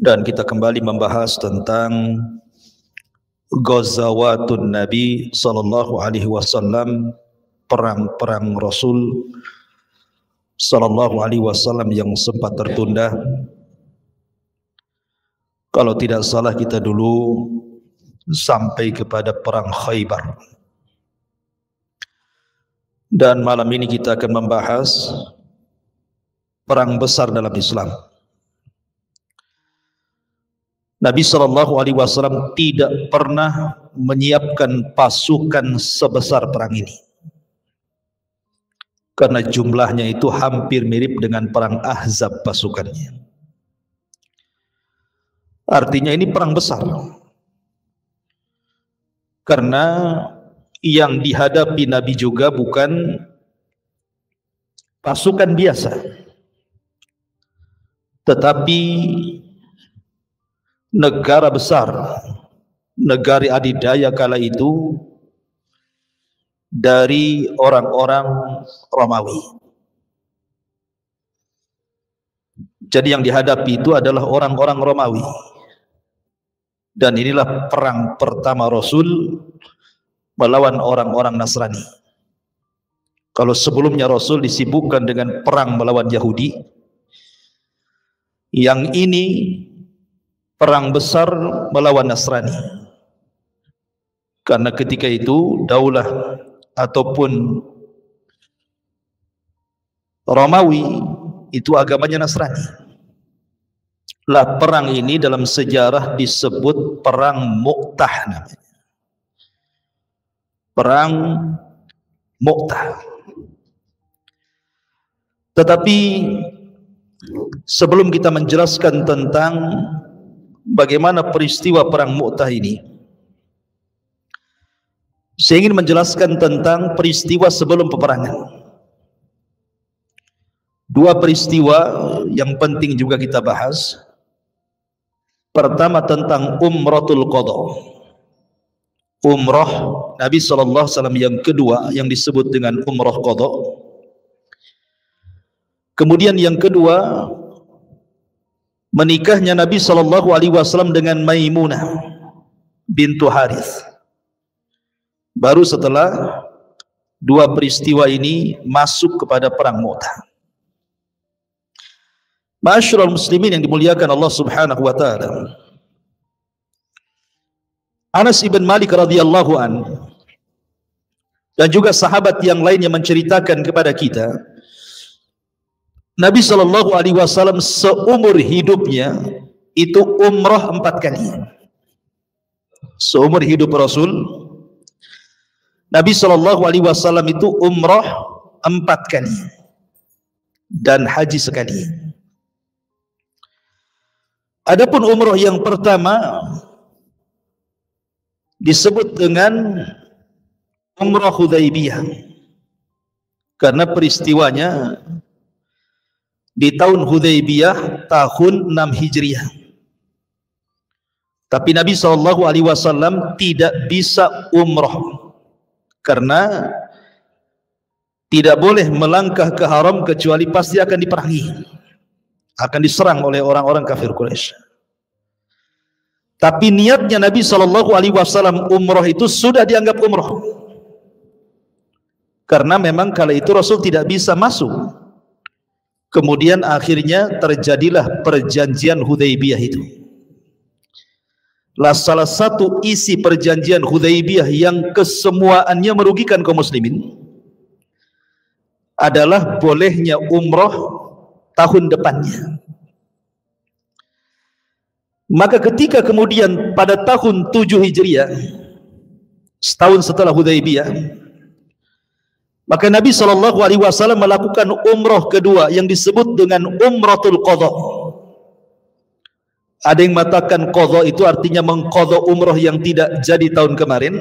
Dan kita kembali membahas tentang Ghazawatun Nabi sallallahu alaihi wasallam, perang-perang Rasul sallallahu alaihi wasallam yang sempat tertunda. Kalau tidak salah kita dulu sampai kepada perang Khaybar. Dan malam ini kita akan membahas perang besar dalam Islam. Nabi SAW tidak pernah menyiapkan pasukan sebesar perang ini, karena jumlahnya itu hampir mirip dengan perang Ahzab pasukannya. Artinya ini perang besar, karena yang dihadapi Nabi juga bukan pasukan biasa, tetapi negara besar, negara adidaya kala itu dari orang-orang Romawi. Jadi yang dihadapi itu adalah orang-orang Romawi. Dan inilah perang pertama Rasul melawan orang-orang Nasrani. Kalau sebelumnya Rasul disibukkan dengan perang melawan Yahudi, yang ini perang besar melawan Nasrani. Karena ketika itu daulah ataupun Romawi itu agamanya Nasrani. Lah perang ini dalam sejarah disebut perang Mu'tah namanya. Perang Mu'tah. Tetapi sebelum kita menjelaskan tentang bagaimana peristiwa perang Mu'tah ini, saya ingin menjelaskan tentang peristiwa sebelum peperangan. Dua peristiwa yang penting juga kita bahas. Pertama tentang Umratul Qadha, umrah Nabi SAW yang kedua yang disebut dengan Umrah Qadha. Kemudian yang kedua, menikahnya Nabi SAW dengan Maimunah bintu Harith. Baru setelah dua peristiwa ini masuk kepada perang Mu'tah. Ma'asyiral muslimin yang dimuliakan Allah Subhanahu wa taala. Anas ibn Malik radhiyallahu an dan juga sahabat yang lainnya menceritakan kepada kita, Nabi SAW seumur hidupnya itu umrah 4 kali. Seumur hidup Rasul, Nabi SAW itu umrah 4 kali dan haji sekali. Adapun umrah yang pertama disebut dengan Umrah Hudaybiyah, karena peristiwanya di tahun Hudaybiyah tahun 6 Hijriah. Tapi Nabi SAW tidak bisa umrah karena tidak boleh melangkah ke haram kecuali pasti akan diperangi, akan diserang oleh orang-orang kafir Quraisy. Tapi niatnya Nabi SAW umrah itu sudah dianggap umrah, karena memang kala itu Rasul tidak bisa masuk. Kemudian akhirnya terjadilah perjanjian Hudaybiyah itu. Lah salah satu isi perjanjian Hudaybiyah yang kesemuaannya merugikan kaum muslimin adalah bolehnya umrah tahun depannya. Maka ketika kemudian pada tahun 7 Hijriah, setahun setelah Hudaybiyah, maka Nabi SAW melakukan umrah kedua yang disebut dengan Umratul Qadha. Ada yang mengatakan qadha itu artinya mengqadha umrah yang tidak jadi tahun kemarin.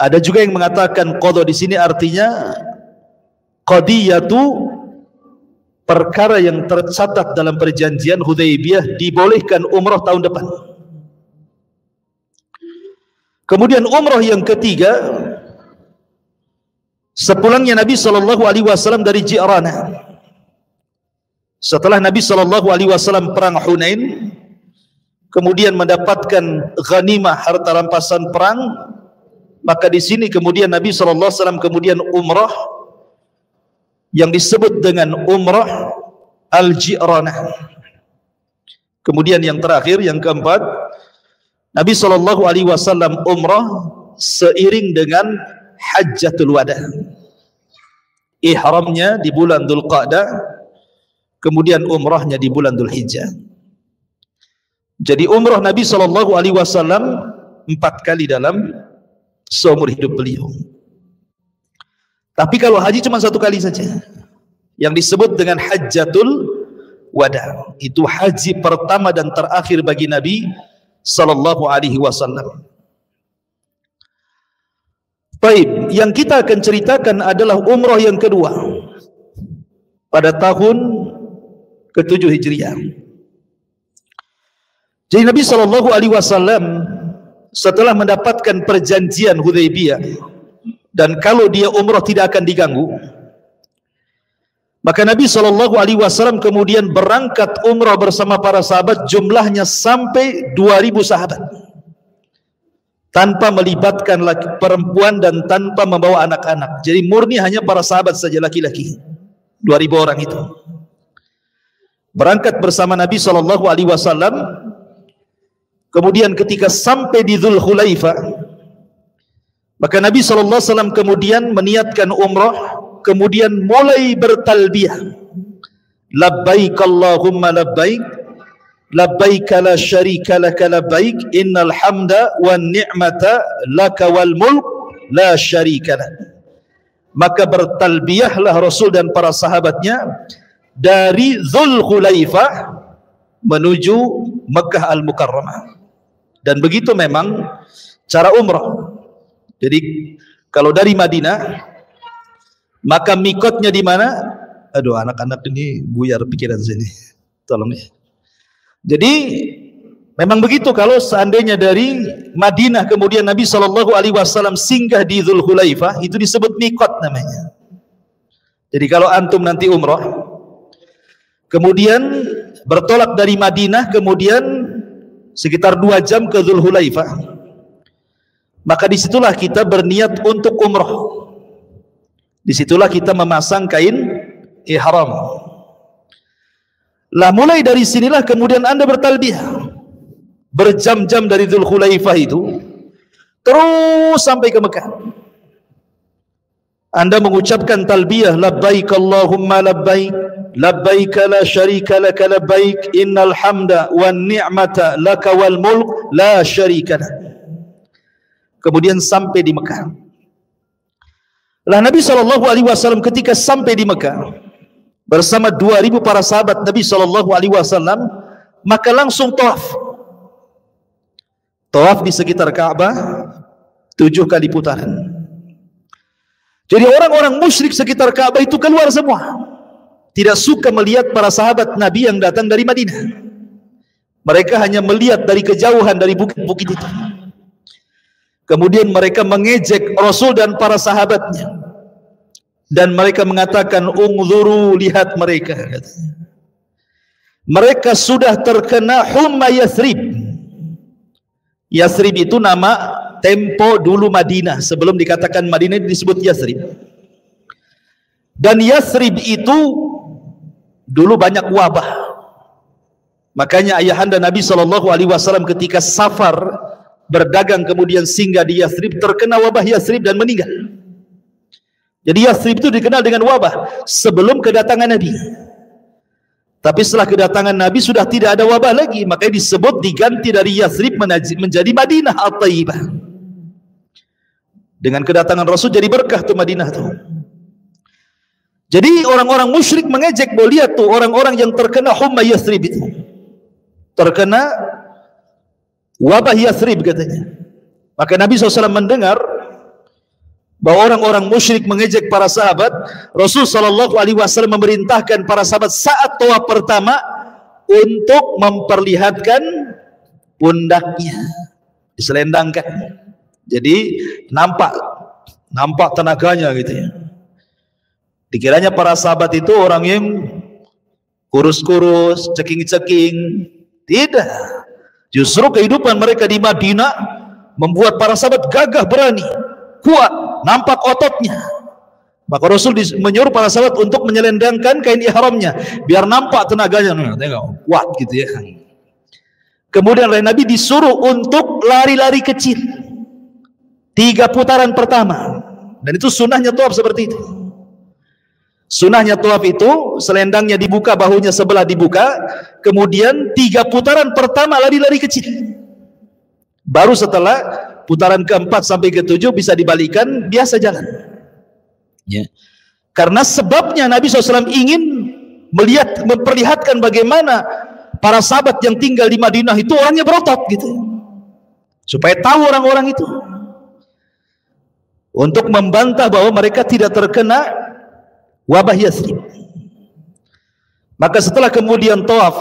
Ada juga yang mengatakan qadha di sini artinya qadiyatu, perkara yang tercatat dalam perjanjian Hudaybiyah dibolehkan umrah tahun depan. Kemudian umrah yang ketiga, sepulangnya Nabi SAW dari Ji'rana, Setelah Nabi SAW perang Hunain, kemudian mendapatkan ghanimah harta rampasan perang, maka di sini kemudian Nabi SAW kemudian umrah yang disebut dengan umrah Al-Ji'ranah. Kemudian yang terakhir, yang keempat, Nabi SAW umrah seiring dengan Hajjatul Wada. Ihramnya di bulan Dzulqa'dah, kemudian umrahnya di bulan Dzulhijjah. Jadi umrah Nabi SAW 4 kali dalam seumur hidup beliau. Tapi kalau haji cuma 1 kali saja, yang disebut dengan Hajjatul Wada. Itu haji pertama dan terakhir bagi Nabi SAW. Baik, yang kita akan ceritakan adalah umrah yang kedua pada tahun ke-7 Hijriah. Jadi Nabi SAW setelah mendapatkan perjanjian Hudaybiyah, dan kalau dia umrah tidak akan diganggu, maka Nabi SAW kemudian berangkat umrah bersama para sahabat, jumlahnya sampai 2000 sahabat, tanpa melibatkan perempuan dan tanpa membawa anak-anak. Jadi murni hanya para sahabat saja, laki-laki, 2000 orang itu berangkat bersama Nabi SAW. Kemudian ketika sampai di Dzulhulaifah, maka Nabi SAW kemudian meniatkan umrah, kemudian mulai bertalbiyah, labbaik Allahumma labbaik, labbaik la syarika laka labbaik, innal hamda wan ni'mata laka wal mulk la syarika lak. Maka bertalbiyahlah Rasul dan para sahabatnya dari Dzulhulaifah menuju Makkah Al-Mukarramah. Dan begitu memang cara umrah. Jadi kalau dari Madinah, maka mikotnya di mana? Aduh, anak-anak ini buyar pikiran sini. Tolong ya. Jadi memang begitu, kalau seandainya dari Madinah kemudian Nabi SAW singgah di Dzulhulaifah, itu disebut mikot namanya. Jadi kalau antum nanti umrah, kemudian bertolak dari Madinah, kemudian sekitar 2 jam ke Dzulhulaifah, maka disitulah kita berniat untuk umrah. Disitulah kita memasang kain ihram. Lah mulai dari sinilah kemudian Anda bertalbiyah berjam-jam dari Dzulhulaifah itu terus sampai ke Mekah. Anda mengucapkan talbiyah, labbaik Allahumma labbaik, labbaik la syarika laka labbaik, innal hamda wan ni'mata laka wal mulk la syarika lak. Kemudian sampai di Mekah. Lah Nabi SAW ketika sampai di Mekah bersama 2000 para sahabat Nabi SAW, maka langsung tawaf. Tawaf di sekitar Ka'bah 7 kali putaran. Jadi orang-orang musyrik sekitar Ka'bah itu keluar semua, tidak suka melihat para sahabat Nabi yang datang dari Madinah. Mereka hanya melihat dari kejauhan dari bukit-bukit itu. Kemudian mereka mengejek Rasul dan para sahabatnya, dan mereka mengatakan, "Ungzuru, lihat mereka." Mereka sudah terkena humma Yathrib. Yathrib itu nama tempo dulu Madinah, sebelum dikatakan Madinah disebut Yathrib. Dan Yathrib itu dulu banyak wabah. Makanya ayahanda Nabi SAW ketika safar berdagang kemudian singgah di Yathrib, terkena wabah Yathrib dan meninggal. Jadi Yathrib itu dikenal dengan wabah sebelum kedatangan Nabi. Tapi setelah kedatangan Nabi sudah tidak ada wabah lagi, makanya disebut diganti dari Yathrib menjadi Madinah At-Thayyibah. Dengan kedatangan Rasul jadi berkah tuh Madinah tuh. Jadi orang-orang musyrik mengejek, bahwa lihat tuh orang-orang yang terkena humma Yathrib itu, terkena wabah Yathrib katanya. Maka Nabi SAW mendengar bahwa orang-orang musyrik mengejek para sahabat. Rasul SAW memerintahkan para sahabat saat tawaf pertama untuk memperlihatkan pundaknya, diselendangkan. Jadi nampak tenaganya gitu ya. Dikiranya para sahabat itu orang yang kurus-kurus, ceking-ceking. Tidak. Justru kehidupan mereka di Madinah membuat para sahabat gagah berani, kuat, nampak ototnya. Maka Rasul menyuruh para sahabat untuk menyelendangkan kain ihramnya biar nampak tenaganya. Tengok, kuat gitu ya. Kemudian Nabi disuruh untuk lari-lari kecil 3 putaran pertama. Dan itu sunnahnya tawaf seperti itu. Sunnahnya tawaf itu selendangnya dibuka, bahunya sebelah dibuka, kemudian 3 putaran pertama lari-lari kecil. Baru setelah putaran keempat sampai ke-7 bisa dibalikan, biasa jalan. Ya. Karena sebabnya Nabi SAW ingin memperlihatkan bagaimana para sahabat yang tinggal di Madinah itu orangnya berotot gitu, supaya tahu orang-orang itu, untuk membantah bahwa mereka tidak terkena wabah Yathrib. Maka setelah kemudian tawaf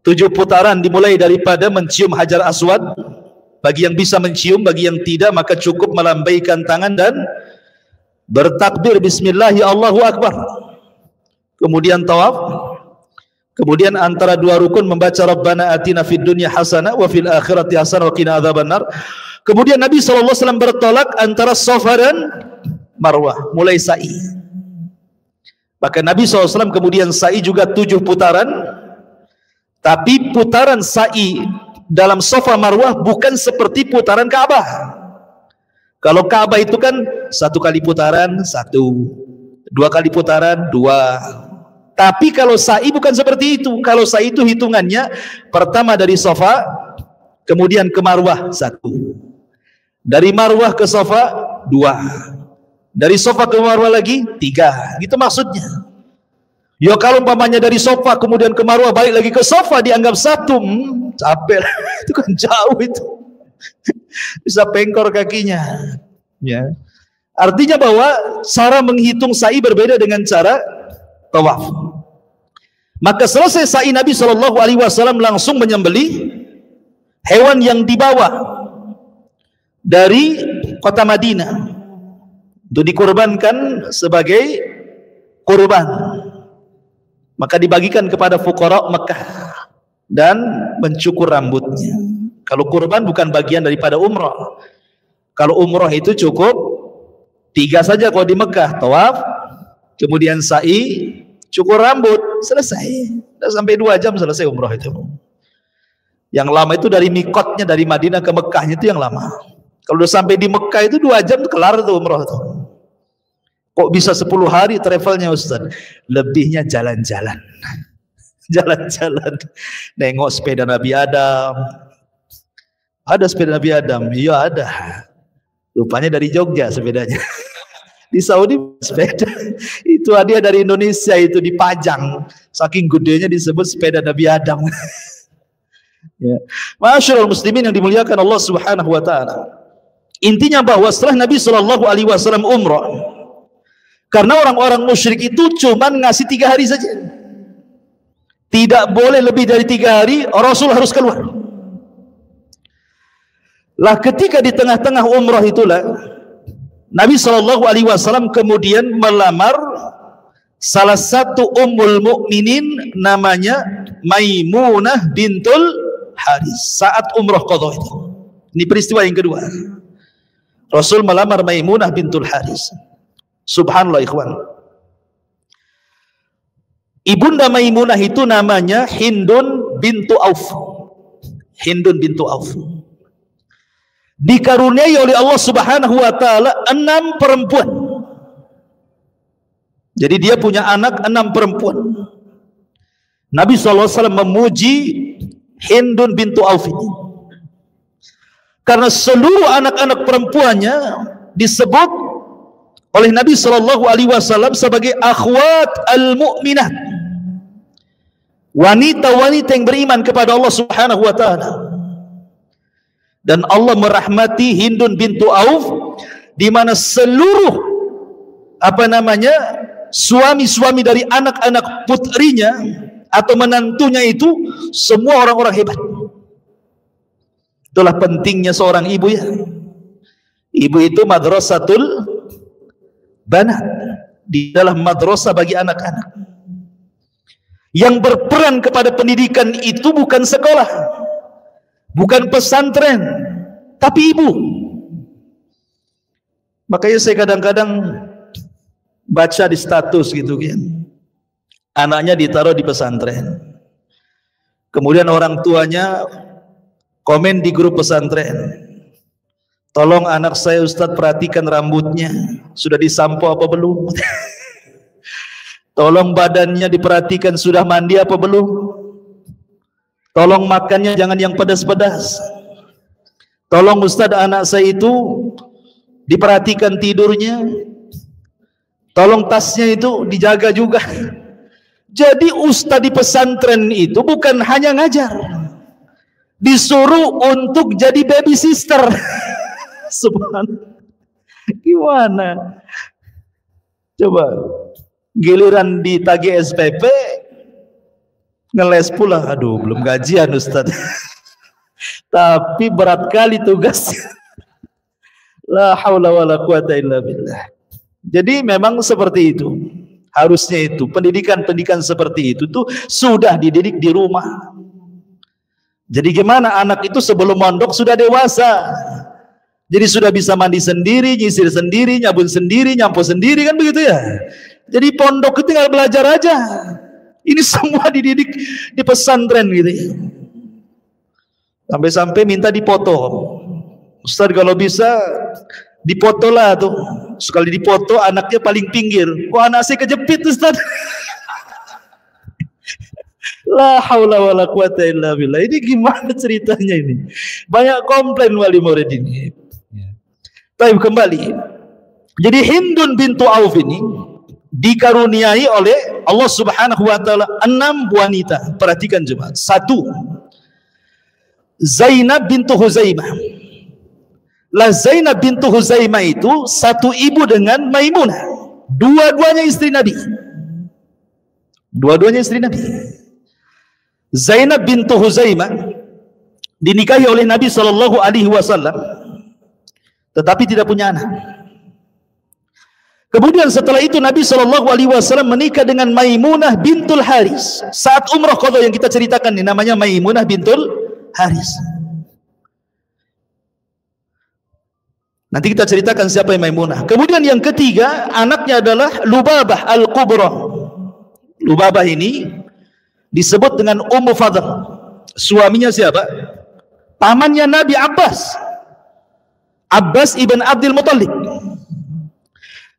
7 putaran dimulai daripada mencium Hajar Aswad. Bagi yang bisa mencium, bagi yang tidak maka cukup melambaikan tangan dan bertakbir bismillahi Allahu Akbar. Kemudian tawaf. Kemudian antara 2 rukun membaca Rabbana atina fid dunya hasanah wa fil akhirati hasanah wa qina adzabannar. Kemudian Nabi SAW bertolak antara Safa dan Marwah, mulai sa'i. Maka Nabi SAW kemudian sa'i juga 7 putaran. Tapi putaran sa'i dalam Safa Marwah bukan seperti putaran Ka'bah. Kalau Ka'bah itu kan 1 kali putaran 1, 2 kali putaran 2. Tapi kalau sa'i bukan seperti itu. Kalau sa'i itu hitungannya pertama dari Safa, kemudian ke Marwah 1, dari Marwah ke Safa 2, dari Safa ke Marwah lagi 3. Gitu maksudnya. Ya kalau umpamanya dari Safa kemudian ke Marwah balik lagi ke Safa dianggap 1, capek. Itu kan jauh itu. Bisa pengkor kakinya. Ya. Artinya bahwa cara menghitung sa'i berbeda dengan cara tawaf. Maka selesai sa'i, Nabi SAW langsung menyembelih hewan yang dibawa dari kota Madinah untuk dikurbankan sebagai kurban. Maka dibagikan kepada fuqara Mekah dan mencukur rambutnya. Kalau kurban bukan bagian daripada umrah. Kalau umrah itu cukup 3 saja kalau di Mekah, tawaf, kemudian sa'i, cukur rambut, selesai. Sudah sampai 2 jam selesai umrah itu. Yang lama itu dari mikotnya, dari Madinah ke Mekahnya itu yang lama. Kalau sudah sampai di Mekah itu 2 jam kelar itu umrah itu. Kok bisa 10 hari travelnya Ustaz? Lebihnya jalan-jalan. Jalan-jalan. Nengok sepeda Nabi Adam. Ada sepeda Nabi Adam? Iya ada. Rupanya dari Jogja sepedanya. Di Saudi sepeda. Itu hadiah dari Indonesia, itu dipajang. Saking gedenya disebut sepeda Nabi Adam. Ya. Masyaallah muslimin yang dimuliakan Allah Subhanahu wa taala. Intinya bahwa setelah Nabi SAW umrah, karena orang-orang musyrik itu cuman ngasih 3 hari saja. Tidak boleh lebih dari 3 hari, Rasul harus keluar. Lah ketika di tengah-tengah umrah itulah Nabi SAW kemudian melamar salah satu ummul mukminin namanya Maimunah bintul Haris saat umrah qadha itu. Ini peristiwa yang kedua. Rasul melamar Maimunah bintul Haris. Subhanallah ikhwan. Ibunda Maimunah itu namanya Hindun bintu Auf. Hindun bintu Auf. Dikaruniai oleh Allah Subhanahu wa taala 6 perempuan. Jadi dia punya anak 6 perempuan. Nabi SAW memuji Hindun bintu Auf ini. Karena seluruh anak-anak perempuannya disebut oleh Nabi SAW sebagai akhwat al-mu'minat. Wanita-wanita yang beriman kepada Allah Subhanahu wa taala. Dan Allah merahmati Hindun bintu Auf di mana seluruh suami-suami dari anak-anak putrinya atau menantunya itu semua orang-orang hebat. Itulah pentingnya seorang ibu ya. Ibu itu madrasatul banat, di dalam madrasah bagi anak-anak. Yang berperan kepada pendidikan itu bukan sekolah, bukan pesantren, tapi ibu. Makanya saya kadang-kadang baca di status gitu kan, anaknya ditaruh di pesantren, kemudian orang tuanya komen di grup pesantren, tolong anak saya Ustadz perhatikan rambutnya, sudah disampo apa belum? Tolong badannya diperhatikan sudah mandi apa belum? Tolong makannya jangan yang pedas-pedas. Tolong Ustadz anak saya itu diperhatikan tidurnya. Tolong tasnya itu dijaga juga. Jadi Ustadz di pesantren itu bukan hanya ngajar, disuruh untuk jadi baby sister. Subhanallah. Gimana? Coba giliran ditagih SPP ngeles pula, aduh belum gajian Ustadz. Tapi berat kali tugas. La haula wala quwata illa billah. Jadi memang seperti itu. Harusnya itu pendidikan-pendidikan seperti itu tuh sudah dididik di rumah. Jadi gimana anak itu sebelum mondok sudah dewasa. Jadi sudah bisa mandi sendiri, nyisir sendiri, nyabun sendiri, nyampu sendiri, kan begitu ya. Jadi pondok itu tinggal belajar aja. Ini semua dididik di pesantren gitu ya. Sampai-sampai minta dipoto. Ustaz kalau bisa dipoto lah tuh. Sekali dipoto anaknya paling pinggir. Kok anak saya kejepit Ustaz? La haula wala quwata illa billah. Ini gimana ceritanya ini? Banyak komplain wali murid ini. Tapi kembali. Jadi Hindun bintu Auf ini dikaruniai oleh Allah Subhanahu wa taala 6 wanita. Perhatikan jemaah. 1, Zainab bintu Huzaimah. Lah Zainab bintu Huzaimah itu satu ibu dengan Maimunah. Dua-duanya istri Nabi. Dua-duanya istri Nabi. Zainab bintu Huzaimah dinikahi oleh Nabi sallallahu alaihi wasallam tetapi tidak punya anak. Kemudian setelah itu Nabi sallallahu alaihi wasallam menikah dengan Maimunah bintul Haris. Saat umrah qadha yang kita ceritakan ini namanya Maimunah bintul Haris. Nanti kita ceritakan siapa yang Maimunah. Kemudian yang ketiga, anaknya adalah Lubabah Al-Kubra. Lubabah ini disebut dengan Ummu Fadl. Suaminya siapa? Pamannya Nabi Abbas. Abbas ibn Abdul Muttalib.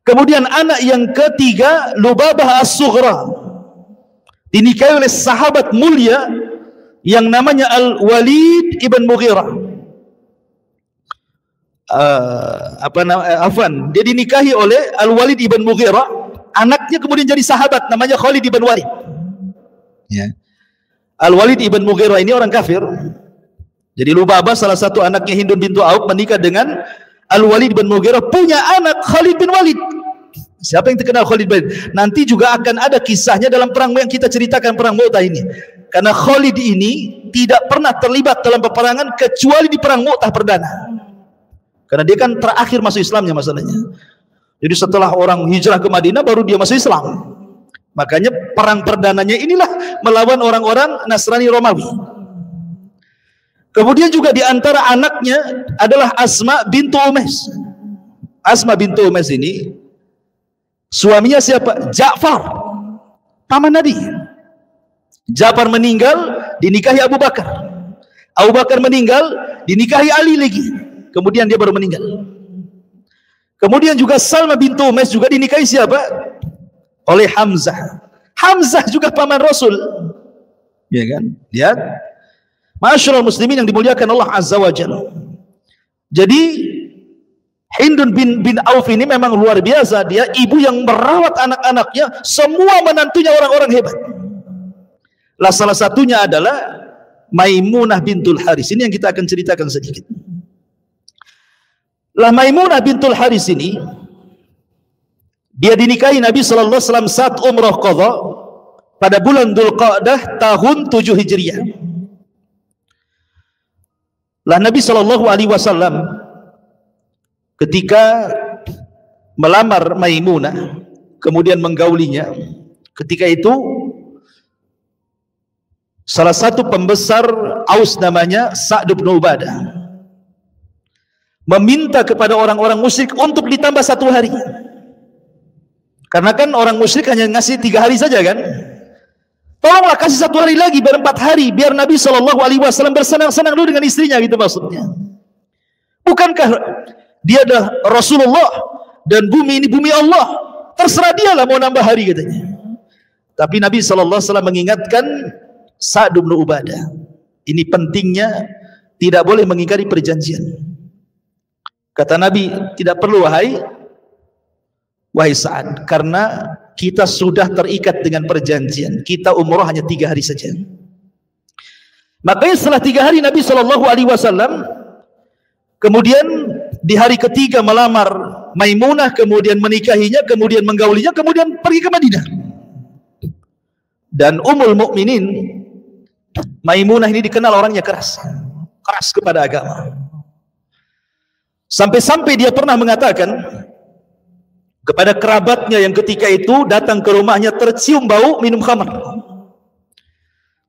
Kemudian anak yang ketiga, Lubabah As-Sughra. Dinikahi oleh sahabat mulia yang namanya Al-Walid ibn Mughirah. Dia dinikahi oleh Al-Walid ibn Mughirah, anaknya kemudian jadi sahabat namanya Khalid ibn Walid. Ya. Al-Walid ibn Mughirah ini orang kafir. Jadi Lubabah salah satu anaknya Hindun bintu Auf menikah dengan Al-Walid ibn Mughirah, punya anak Khalid bin Walid. Siapa yang terkenal Khalid bin Walid? Nanti juga akan ada kisahnya dalam perang yang kita ceritakan, perang Mu'tah ini. Karena Khalid ini tidak pernah terlibat dalam peperangan kecuali di perang Mu'tah perdana. Karena dia kan terakhir masuk Islamnya masalahnya. Jadi setelah orang hijrah ke Madinah baru dia masuk Islam. Makanya perang perdananya inilah melawan orang-orang Nasrani Romawi. Kemudian juga di antara anaknya adalah Asma bintu Umais. Asma bintu Umais ini suaminya siapa? Ja'far, paman Nabi. Ja'far meninggal dinikahi Abu Bakar. Abu Bakar meninggal dinikahi Ali lagi. Kemudian dia baru meninggal. Kemudian juga Salma bintu Umais juga dinikahi siapa? Oleh Hamzah. Hamzah juga paman Rasul. Ya kan? Lihat. Ma'asyiral muslimin yang dimuliakan Allah Azza wa Jalla. Jadi Hindun bin Auf ini memang luar biasa. Dia ibu yang merawat anak-anaknya. Semua menantunya orang-orang hebat. Lah salah satunya adalah Maimunah bintul Haris. Ini yang kita akan ceritakan sedikit. Lah Maimunah bintul Haris ini dia dinikahi Nabi sallallahu alaihi wasallam saat umrah qadha pada bulan Dzulqa'dah tahun 7 Hijriah. Lah Nabi sallallahu alaihi wasallam ketika melamar Maimunah kemudian menggaulinya, ketika itu salah satu pembesar Aus namanya Sa'd bin Ubadah, meminta kepada orang-orang musyrik untuk ditambah 1 hari. Karena kan orang musyrik hanya ngasih 3 hari saja kan. Tolonglah kasih 1 hari lagi, biar 4 hari, biar Nabi SAW bersenang-senang dulu dengan istrinya, gitu maksudnya. Bukankah dia adalah Rasulullah dan bumi ini bumi Allah, terserah dia lah mau nambah hari, katanya. Tapi Nabi SAW mengingatkan Sa'd bin Ubadah, ini pentingnya tidak boleh mengingkari perjanjian. Kata Nabi, tidak perlu wahai Sa'ad, karena kita sudah terikat dengan perjanjian. Kita umrah hanya 3 hari saja. Makanya setelah 3 hari Nabi SAW kemudian di hari ketiga melamar Maimunah, kemudian menikahinya, kemudian menggaulinya, kemudian pergi ke Madinah. Dan Ummul Mukminin Maimunah ini dikenal orangnya keras kepada agama. Sampai-sampai dia pernah mengatakan kepada kerabatnya yang ketika itu datang ke rumahnya tercium bau minum khamar.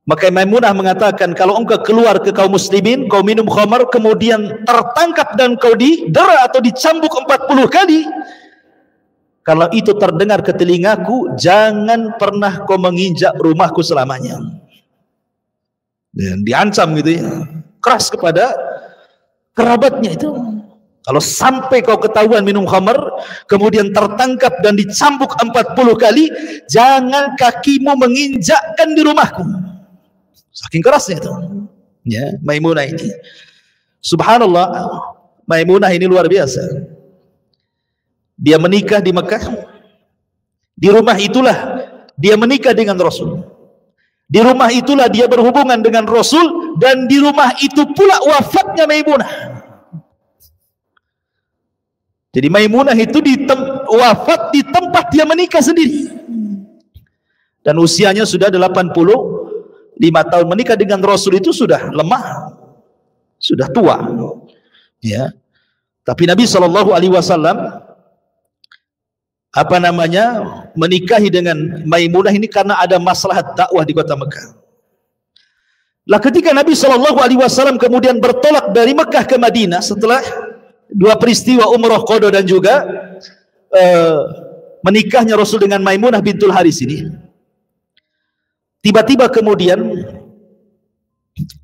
Maka Maimunah mengatakan, kalau engkau keluar ke kaum muslimin, kau minum khamar, kemudian tertangkap dan kau didera atau dicambuk 40 kali, kalau itu terdengar ke telingaku, jangan pernah kau menginjak rumahku selamanya. Dan diancam gitu ya, keras kepada kerabatnya itu. Kalau sampai kau ketahuan minum khamar, kemudian tertangkap dan dicambuk 40 kali, jangan kakimu menginjakkan di rumahku. Saking kerasnya itu. Ya, Maimunah ini. Subhanallah, Maimunah ini luar biasa. Dia menikah di Mekah. Di rumah itulah dia menikah dengan Rasul. Di rumah itulah dia berhubungan dengan Rasul, dan di rumah itu pula wafatnya Maimunah. Jadi Maimunah itu wafat di tempat dia menikah sendiri. Dan usianya sudah 85 tahun. Menikah dengan Rasul itu sudah lemah, sudah tua. Ya. Tapi Nabi SAW menikahi dengan Maimunah ini karena ada maslahat dakwah di kota Mekah. Lah ketika Nabi SAW kemudian bertolak dari Mekah ke Madinah setelah 2 peristiwa umrah qada dan juga menikahnya Rasul dengan Maimunah bintul Haris ini, tiba-tiba kemudian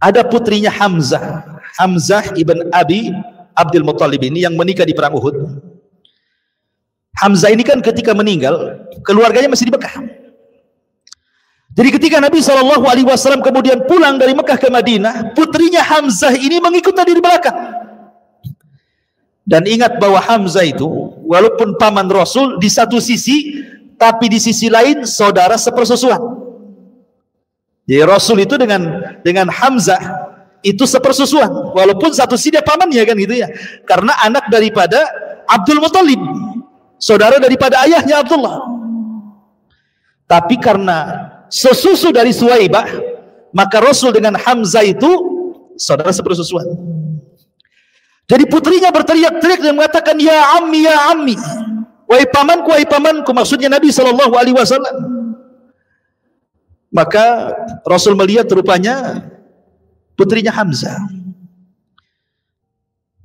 ada putrinya Hamzah ibn Abi Abdul Muttalib ini yang menikah di perang Uhud. Hamzah ini kan ketika meninggal keluarganya masih di Mekah. Jadi ketika Nabi SAW kemudian pulang dari Mekah ke Madinah, putrinya Hamzah ini mengikutnya di belakang. Dan ingat bahwa Hamzah itu walaupun paman Rasul di satu sisi, tapi di sisi lain saudara sepersusuan. Jadi Rasul itu dengan Hamzah itu sepersusuan, walaupun satu sisi dia pamannya kan gitu ya. Karena anak daripada Abdul Muttalib, saudara daripada ayahnya Abdullah. Tapi karena sesusu dari Suwaibah, maka Rasul dengan Hamzah itu saudara sepersusuan. Jadi putrinya berteriak-teriak dan mengatakan, ya ammi, wahai pamanku, maksudnya Nabi SAW. Maka Rasul melihat rupanya putrinya Hamzah,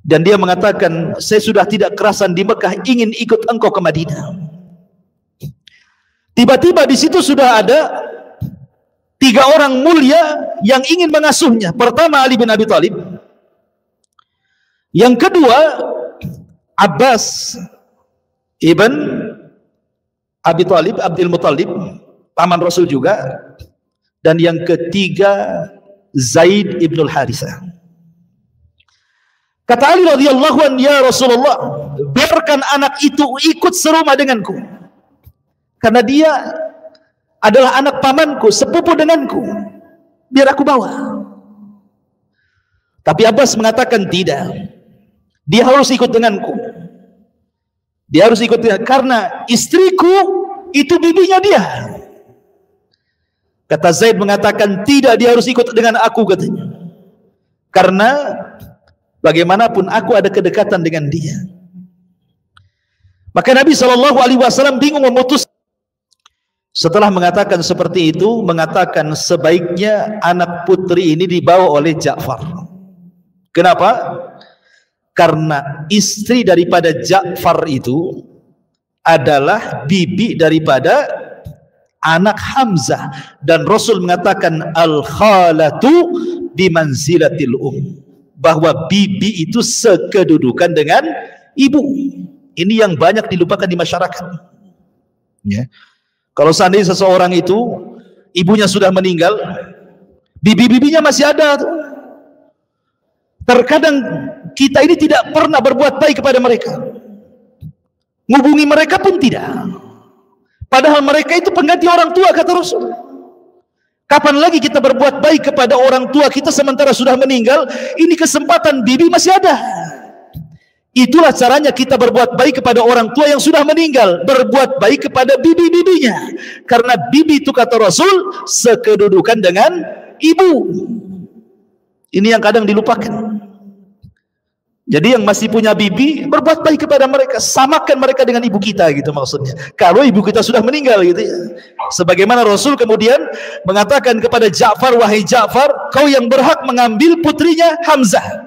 dan dia mengatakan, saya sudah tidak kerasan di Mekah, ingin ikut engkau ke Madinah. Tiba-tiba di situ sudah ada 3 orang mulia yang ingin mengasuhnya. Pertama Ali bin Abi Thalib, yang kedua Abbas ibn Abi Thalib, Abdul Muttalib, paman Rasul juga, dan yang ketiga Zaid ibn al-Harithah. Kata Ali radhiyallahu anhu, ya Rasulullah, biarkan anak itu ikut serumah denganku, karena dia adalah anak pamanku, sepupu denganku, biar aku bawa. Tapi Abbas mengatakan tidak, dia harus ikut denganku. Dia harus ikut denganku karena istriku itu bibinya dia. Kata Zaid mengatakan tidak, dia harus ikut dengan aku, katanya. Karena bagaimanapun aku ada kedekatan dengan dia. Maka Nabi SAW bingung memutus. Setelah mengatakan seperti itu, mengatakan sebaiknya anak putri ini dibawa oleh Ja'far. Kenapa? Karena istri daripada Ja'far itu adalah bibi daripada anak Hamzah, dan Rasul mengatakan al-khalatu bimanzilatil bahwa bibi itu sekedudukan dengan ibu. Ini yang banyak dilupakan di masyarakat. Ya. Kalau seandainya seseorang itu ibunya sudah meninggal, bibi-bibinya masih ada. Terkadang kita ini tidak pernah berbuat baik kepada mereka, ngubungi mereka pun tidak, padahal mereka itu pengganti orang tua, kata Rasul. Kapan lagi kita berbuat baik kepada orang tua kita sementara sudah meninggal? Ini kesempatan, bibi masih ada. Itulah caranya kita berbuat baik kepada orang tua yang sudah meninggal, berbuat baik kepada bibi-bibinya, karena bibi itu, kata Rasul, sekedudukan dengan ibu. Ini yang kadang dilupakan. Jadi yang masih punya bibi, berbuat baik kepada mereka, samakan mereka dengan ibu kita, gitu maksudnya. Kalau ibu kita sudah meninggal, gitu ya. Sebagaimana Rasul kemudian mengatakan kepada Ja'far, wahai Ja'far, kau yang berhak mengambil putrinya Hamzah,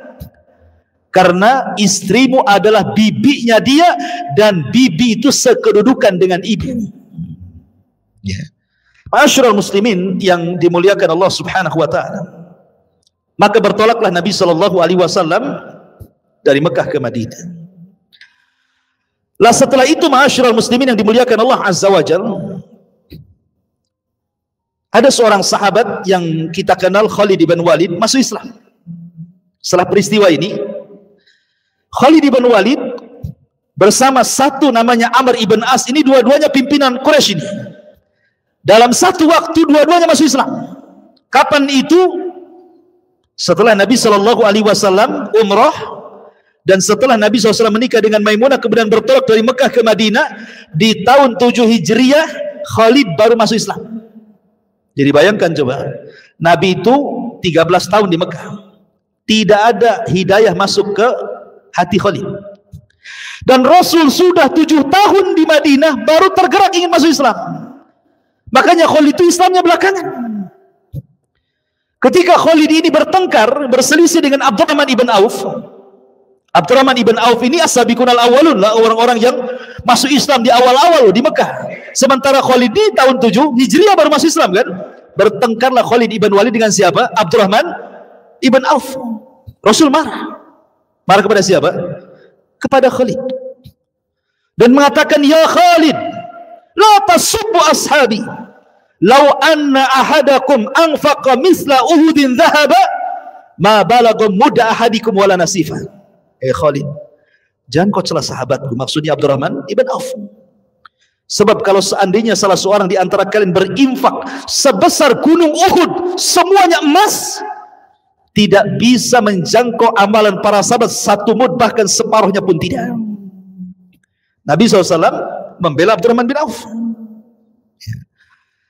karena istrimu adalah bibinya dia, dan bibi itu sekedudukan dengan ibu. Ya. Ma'asyiral muslimin yang dimuliakan Allah Subhanahu wa taala. Maka bertolaklah Nabi sallallahu alaihi wasallam dari Mekah ke Madinah. Lah setelah itu, ma'asyiral muslimin yang dimuliakan Allah Azza wa Jalla, ada seorang sahabat yang kita kenal, Khalid bin Walid, masuk Islam. Setelah peristiwa ini, Khalid bin Walid bersama satu namanya Amr ibn As, ini dua-duanya pimpinan Quraisy ini. Dalam satu waktu dua-duanya masuk Islam. Kapan itu? Setelah Nabi sallallahu alaihi wasallam umrah, dan setelah Nabi SAW menikah dengan Maimunah, kemudian bertolak dari Mekah ke Madinah di tahun 7 Hijriah, Khalid baru masuk Islam. Jadi bayangkan coba, Nabi itu 13 tahun di Mekah, tidak ada hidayah masuk ke hati Khalid, dan Rasul sudah 7 tahun di Madinah baru tergerak ingin masuk Islam. Makanya Khalid itu Islamnya belakangan. Ketika Khalid ini bertengkar, berselisih dengan Abdurrahman ibn Auf. Abdurrahman ibn Auf ini as-sabiqun al-awwalun lah, orang-orang yang masuk Islam di awal-awal di Mekah. Sementara Khalid di tahun 7 Hijriah baru masuk Islam kan. Bertengkarlah Khalid ibn Walid dengan siapa? Abdurrahman ibn Auf. Rasul marah. Marah kepada siapa? Kepada Khalid. Dan mengatakan, ya Khalid, la tasubbu ashabi. Lau anna ahadakum anfaqa misla Uhudin dhahaba, ma balagha mudda ahadikum wala nasifa. Khalid, jangan kau celah sahabatku, maksudnya Abdurrahman ibn Auf. Sebab kalau seandainya salah seorang di antara kalian berinfak sebesar gunung Uhud, semuanya emas, tidak bisa menjangkau amalan para sahabat satu mud, bahkan separuhnya pun tidak. Nabi SAW membela Abdurrahman bin Auf.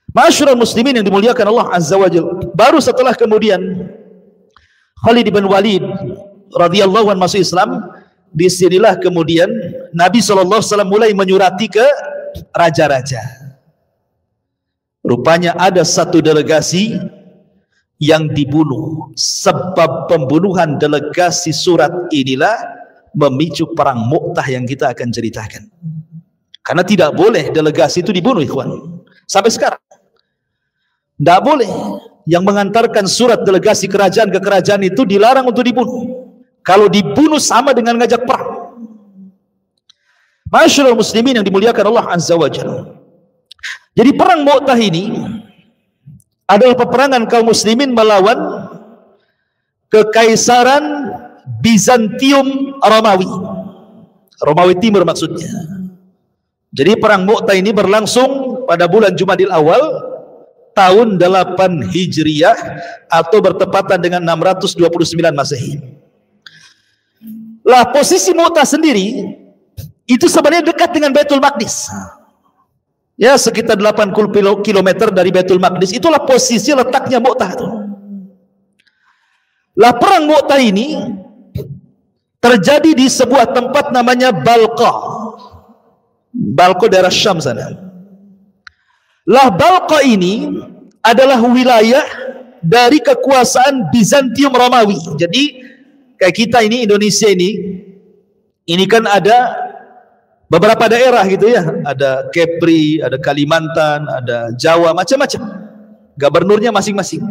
Ma'asyiral muslimin yang dimuliakan Allah Azza wa Jalla, baru setelah kemudian Khalid bin Walid radhiyallahu anhu masuk Islam, disinilah kemudian Nabi SAW mulai menyurati ke raja-raja. Rupanya ada satu delegasi yang dibunuh. Sebab pembunuhan delegasi surat inilah memicu perang Mu'tah yang kita akan ceritakan. Karena tidak boleh delegasi itu dibunuh, ikhwan. Sampai sekarang tidak boleh. Yang mengantarkan surat delegasi kerajaan ke kerajaan itu dilarang untuk dibunuh. Kalau dibunuh sama dengan ngajak perang. Ma'asyiral muslimin yang dimuliakan Allah Azza wa Jalla. Jadi perang Mu'tah ini adalah peperangan kaum muslimin melawan kekaisaran Bizantium Romawi. Romawi Timur maksudnya. Jadi perang Mu'tah ini berlangsung pada bulan Jumadil Awal tahun 8 Hijriah atau bertepatan dengan 629 Masehi. Lah posisi Mu'tah sendiri itu sebenarnya dekat dengan Baitul Maqdis. Ya, sekitar 80 km dari Baitul Maqdis. Itulah posisi letaknya Mu'tah. Lah perang Mu'tah ini terjadi di sebuah tempat namanya Balqa. Balqa daerah Syam sana. Lah Balqa ini adalah wilayah dari kekuasaan Bizantium Romawi. Jadi kayak kita ini Indonesia ini kan ada beberapa daerah gitu ya, ada Kepri, ada Kalimantan, ada Jawa, macam-macam. Gubernurnya masing-masing.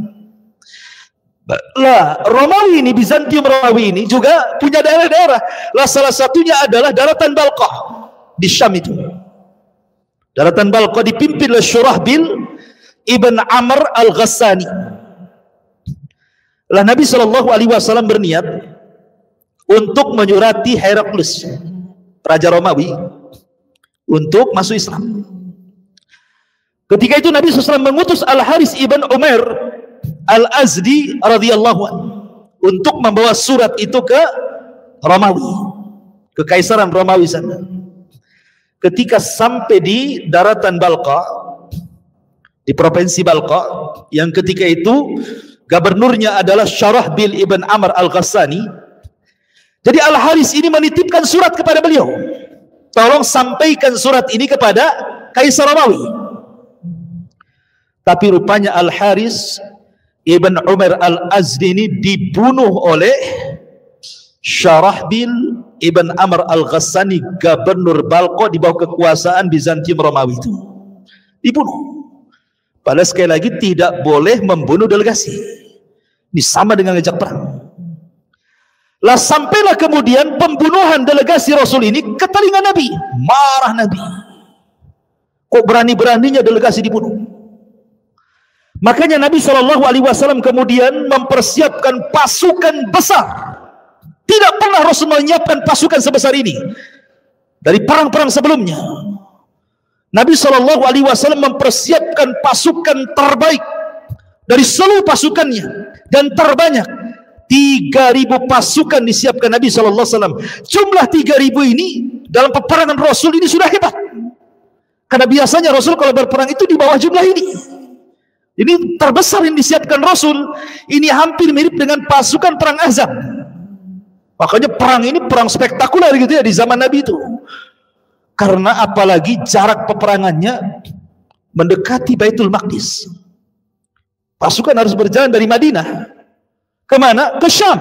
Lah Romawi ini, Bizantium Romawi ini juga punya daerah-daerah. Lah salah satunya adalah daratan Balqa di Syam itu. Daratan Balqa dipimpin oleh Syurahbil ibn Amr al-Ghassani. Lah Nabi SAW berniat untuk menyurati Heraklius, Raja Romawi, untuk masuk Islam. Ketika itu Nabi SAW mengutus Al-Haris ibn Umair Al-Azdi radhiyallahu anhu untuk membawa surat itu ke Romawi, ke Kaisaran Romawi sana. Ketika sampai di daratan Balqa, di provinsi Balqa, yang ketika itu gubernurnya adalah Syurahbil ibn Amr al-Ghassani. Jadi Al-Haris ini menitipkan surat kepada beliau, tolong sampaikan surat ini kepada Kaisar Romawi. Tapi rupanya Al-Haris ibn Umar al-Azdi ini dibunuh oleh Syurahbil ibn Amr al-Ghassani, gubernur Balqa di bawah kekuasaan Bizantium Romawi itu. Dibunuh. Padahal sekali lagi tidak boleh membunuh delegasi. Ini sama dengan ngejak perang. Lah sampailah kemudian pembunuhan delegasi Rasul ini ke telinga Nabi. Marah Nabi. Kok berani-beraninya delegasi dibunuh? Makanya Nabi SAW kemudian mempersiapkan pasukan besar. Tidak pernah Rasul menyiapkan pasukan sebesar ini dari perang-perang sebelumnya. Nabi SAW mempersiapkan pasukan terbaik dari seluruh pasukannya, dan terbanyak 3.000 pasukan disiapkan Nabi SAW. Jumlah 3.000 ini dalam peperangan Rasul ini sudah hebat, karena biasanya Rasul kalau berperang itu di bawah jumlah ini. Ini terbesar yang disiapkan Rasul. Ini hampir mirip dengan pasukan perang Ahzab. Makanya perang ini perang spektakuler gitu ya di zaman Nabi itu. Karena apalagi jarak peperangannya mendekati Baitul Maqdis. Pasukan harus berjalan dari Madinah. Kemana? Ke Syam.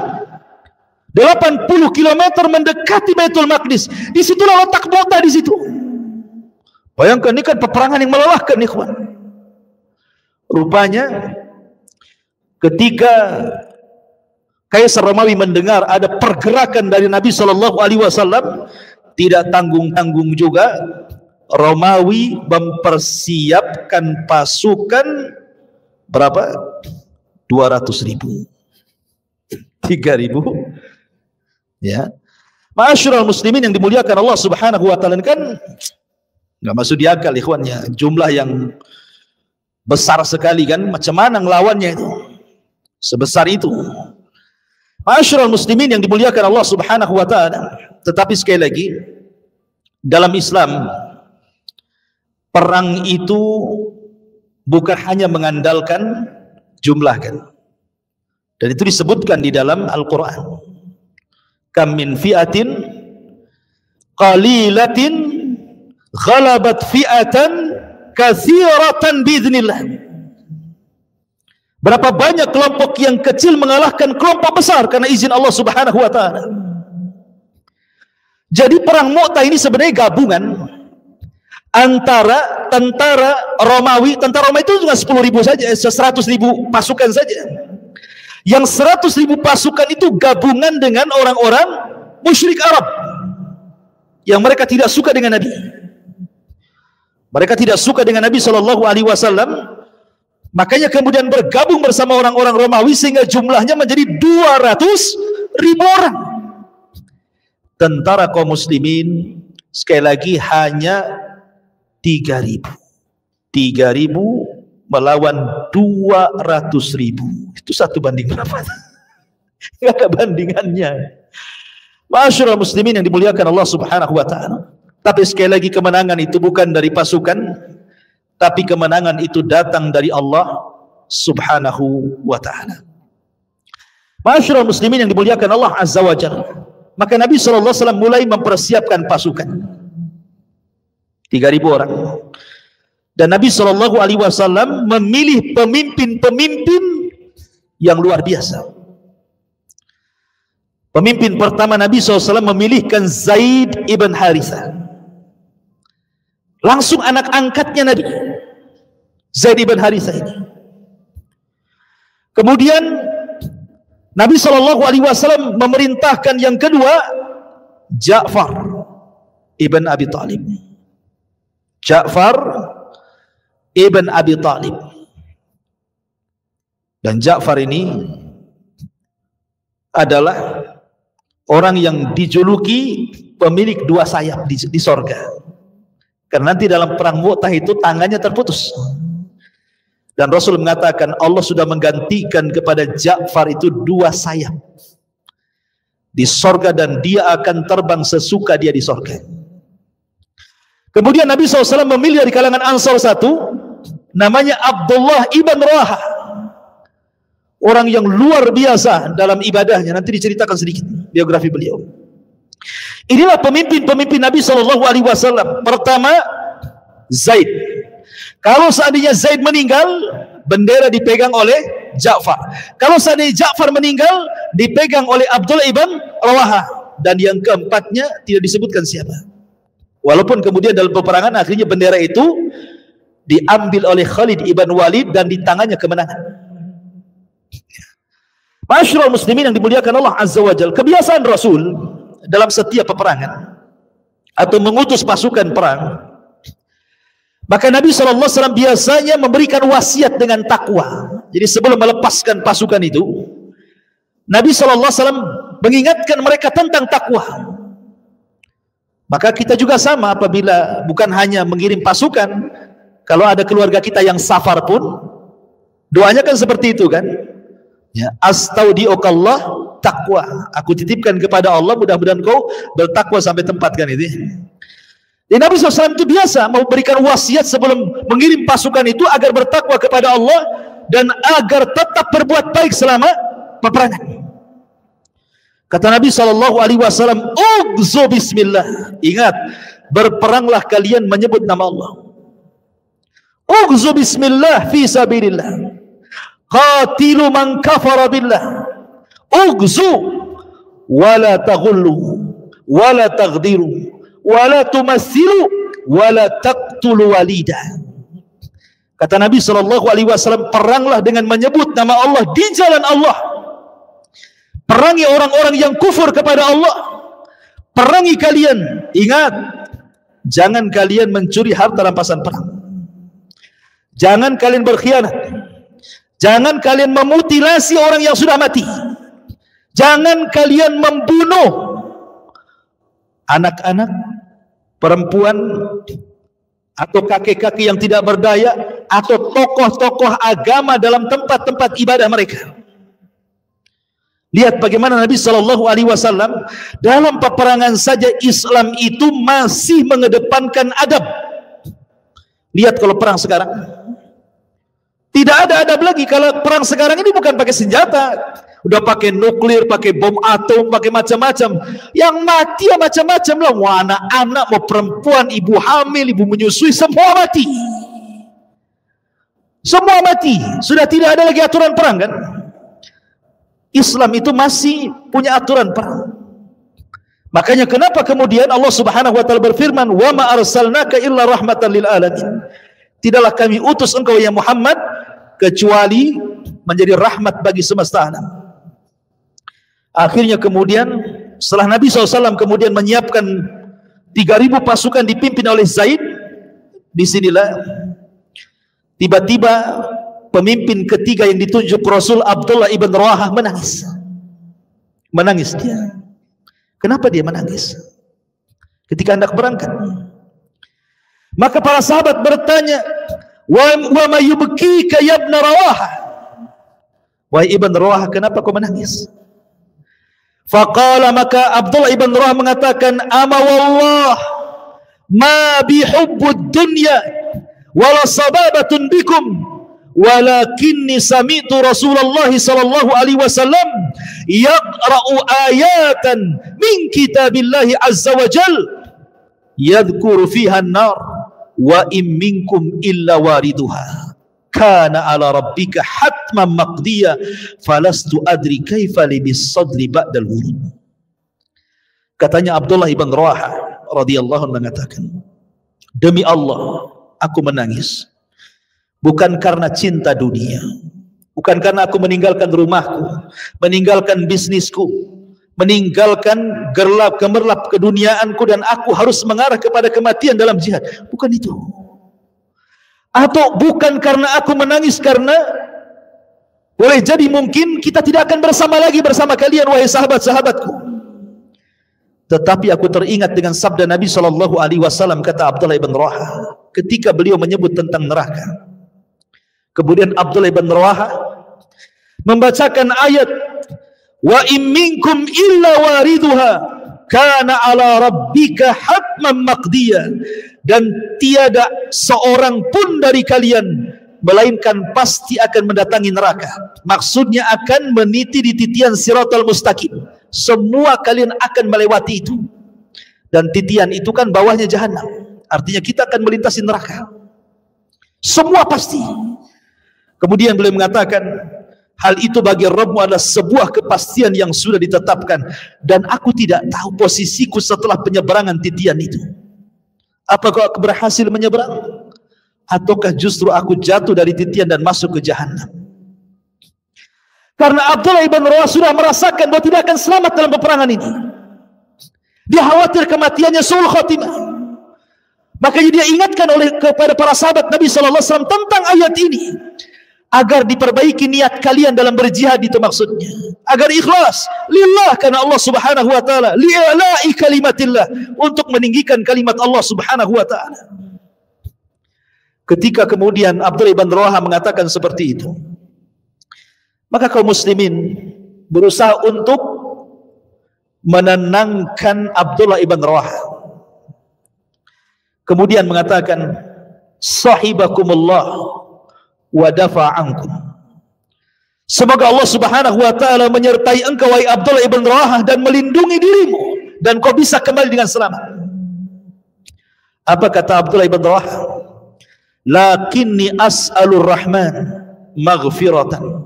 80 km mendekati Baitul Maqdis. Di situlah letak kota di situ. Bayangkan ini kan peperangan yang melelahkan, ikhwan. Rupanya ketika Kaisar Romawi mendengar ada pergerakan dari Nabi SAW, tidak tanggung-tanggung juga Romawi mempersiapkan pasukan berapa? 200.000, 3.000. Ya, Ma'asyiral muslimin yang dimuliakan Allah Subhanahu wa taala, kan nggak masuk di akal ikhwannya, jumlah yang besar sekali kan, macam mana ngelawannya itu sebesar itu. Ma'asyiral muslimin yang dimuliakan Allah Subhanahu wa taala. Tetapi sekali lagi, dalam Islam perang itu bukan hanya mengandalkan jumlah kan. Dan itu disebutkan di dalam Al-Qur'an. Kam min fi'atin qalilatin ghalabat fi'atan katsiratan biidznillah. Berapa banyak kelompok yang kecil mengalahkan kelompok besar karena izin Allah Subhanahu wa taala. Jadi perang Mu'tah ini sebenarnya gabungan antara tentara Romawi. Tentara Romawi itu cuma 10.000 saja, 100.000 pasukan saja. Yang 100.000 pasukan itu gabungan dengan orang-orang musyrik Arab yang mereka tidak suka dengan Nabi. Mereka tidak suka dengan Nabi SAW. Makanya kemudian bergabung bersama orang-orang Romawi sehingga jumlahnya menjadi 200.000 orang. Tentara kaum muslimin sekali lagi hanya 3.000. 3.000 melawan 200.000. Itu 1 banding berapa? Enggak ada bandingannya. Ma'asyiral muslimin yang dimuliakan Allah Subhanahu wa taala. Tapi sekali lagi kemenangan itu bukan dari pasukan, tapi kemenangan itu datang dari Allah Subhanahu wa taala. Ma'asyiral muslimin yang dimuliakan Allah Azza wa Jalla. Maka Nabi SAW mulai mempersiapkan pasukan 3.000 orang. Dan Nabi SAW memilih pemimpin-pemimpin yang luar biasa. Pemimpin pertama Nabi SAW memilihkan Zaid ibn Harithah. Langsung anak angkatnya Nabi, Zaid ibn Harithah ini. Kemudian Nabi SAW memerintahkan yang kedua, Ja'far ibn Abi Talib. Ja'far ibn Abi Talib. Dan Ja'far ini adalah orang yang dijuluki pemilik dua sayap di sorga. Karena nanti dalam perang Mu'tah itu tangannya terputus. Dan Rasul mengatakan Allah sudah menggantikan kepada Ja'far itu dua sayap di sorga, dan dia akan terbang sesuka dia di sorga. Kemudian Nabi SAW memilih dari kalangan Ansar satu, namanya Abdullah ibn Rawaha. Orang yang luar biasa dalam ibadahnya. Nanti diceritakan sedikit biografi beliau. Inilah pemimpin-pemimpin Nabi SAW. Pertama, Zaid. Kalau seandainya Zaid meninggal, bendera dipegang oleh Ja'far. Kalau seandainya Ja'far meninggal, dipegang oleh Abdullah ibn Rawaha. Dan yang keempatnya tidak disebutkan siapa. Walaupun kemudian dalam peperangan akhirnya bendera itu diambil oleh Khalid ibn Walid dan di tangannya kemenangan. Masyarul muslimin yang dimuliakan Allah Azza wa Jalla, kebiasaan Rasul dalam setiap peperangan atau mengutus pasukan perang, maka Nabi SAW biasanya memberikan wasiat dengan takwa. Jadi sebelum melepaskan pasukan itu, Nabi SAW mengingatkan mereka tentang takwa. Maka kita juga sama, apabila bukan hanya mengirim pasukan, kalau ada keluarga kita yang safar pun, doanya kan seperti itu kan ya, astaudiukallah takwa, aku titipkan kepada Allah, mudah-mudahan kau bertakwa sampai tempat kan itu. Jadi Nabi SAW itu biasa memberikan wasiat sebelum mengirim pasukan itu agar bertakwa kepada Allah dan agar tetap berbuat baik selama peperangan. Kata Nabi SAW, "Ughzu bismillah." Ingat, berperanglah kalian menyebut nama Allah. Ughzu bismillah fi sabilillah. Qatilu man kafara billah. Ughzu wala taghullu wala taghdiru wala tumassilu wala taqtulu walida. Kata Nabi SAW, peranglah dengan menyebut nama Allah di jalan Allah. Perangi orang-orang yang kufur kepada Allah. Perangi kalian. Ingat, jangan kalian mencuri harta rampasan perang. Jangan kalian berkhianat. Jangan kalian memutilasi orang yang sudah mati. Jangan kalian membunuh anak-anak, perempuan, atau kakek-kakek yang tidak berdaya, atau tokoh-tokoh agama dalam tempat-tempat ibadah mereka. Lihat bagaimana Nabi SAW dalam peperangan saja Islam itu masih mengedepankan adab. Lihat kalau perang sekarang, tidak ada adab lagi. Kalau perang sekarang ini bukan pakai senjata, udah pakai nuklir, pakai bom atom, pakai macam-macam. Yang mati ya macam-macam lah. Mau anak-anak, mau perempuan, ibu hamil, ibu menyusui, semua mati. Semua mati. Sudah tidak ada lagi aturan perang kan? Islam itu masih punya aturan perang. Makanya kenapa kemudian Allah Subhanahu wa taala berfirman, "Wa ma arsalnaka illa rahmatan lil alamin." Tidaklah kami utus engkau ya Muhammad kecuali menjadi rahmat bagi semesta alam. Akhirnya kemudian setelah Nabi SAW kemudian menyiapkan 3.000 pasukan dipimpin oleh Zaid, disinilah tiba-tiba pemimpin ketiga yang ditunjuk Rasul, Abdullah ibn Rawaha, menangis. Menangis dia. Kenapa dia menangis ketika hendak berangkat? Maka para sahabat bertanya, "Wa ma yubkika ya ibn Rawaha?" Wahai ibn Rawaha, kenapa kau menangis? Faqala, maka Abdullah ibn Rawaha mengatakan, "Ama wallah ma bihubbud dunya wala sababatun bikum, walakinni sami'tu Rasulullah sallallahu alaihi wasallam yaqra'u ayatan min kitabillahi azza wa jal yadhkuru fiha an-nar wa in minkum illa wariduha kana ala rabbika hatman maqdiya falastu adri kaifa li bisadri ba'dal wurud. Katanya Abdullah ibn Rawaha radhiyallahu anhu mengatakan, demi Allah aku menangis bukan karena cinta dunia, bukan karena aku meninggalkan rumahku, meninggalkan bisnisku, meninggalkan gerlap gemerlap keduniaanku dan aku harus mengarah kepada kematian dalam jihad. Bukan itu. Atau bukan karena aku menangis karena boleh jadi mungkin kita tidak akan bersama lagi bersama kalian wahai sahabat-sahabatku. Tetapi aku teringat dengan sabda Nabi SAW, kata Abdullah ibn Rawaha ketika beliau menyebut tentang neraka. Kemudian Abdullah ibn Rawaha membacakan ayat wa in minkum illa wariduha kana ala rabbika hatman maqdiya, dan tiada seorang pun dari kalian melainkan pasti akan mendatangi neraka. Maksudnya akan meniti di titian siratal mustaqim. Semua kalian akan melewati itu, dan titian itu kan bawahnya jahanam. Artinya kita akan melintasi neraka. Semua pasti. Kemudian beliau mengatakan, hal itu bagi Rabbmu adalah sebuah kepastian yang sudah ditetapkan, dan aku tidak tahu posisiku setelah penyeberangan titian itu. Apakah aku berhasil menyeberang, ataukah justru aku jatuh dari titian dan masuk ke jahanam? Karena Abdullah ibn Rawaha sudah merasakan bahwa tidak akan selamat dalam peperangan ini. Dia khawatir kematiannya suul khotimah. Makanya dia ingatkan kepada para sahabat Nabi SAW tentang ayat ini, agar diperbaiki niat kalian dalam berjihad. Itu maksudnya agar ikhlas lillah, karena Allah Subhanahu wa taala, li'ala'i kalimatillah, untuk meninggikan kalimat Allah Subhanahu wa taala. Ketika kemudian Abdullah ibn Rawaha mengatakan seperti itu, maka kaum muslimin berusaha untuk menenangkan Abdullah ibn Rawaha. Kemudian mengatakan, sahibakumullah wa dafa'ankum. Semoga Allah Subhanahu wa taala menyertai engkau wahai Abdullah ibn Rawaha dan melindungi dirimu, dan kau bisa kembali dengan selamat. Apa kata Abdullah ibn Rawaha? Lakinni as'alur rahman maghfiratan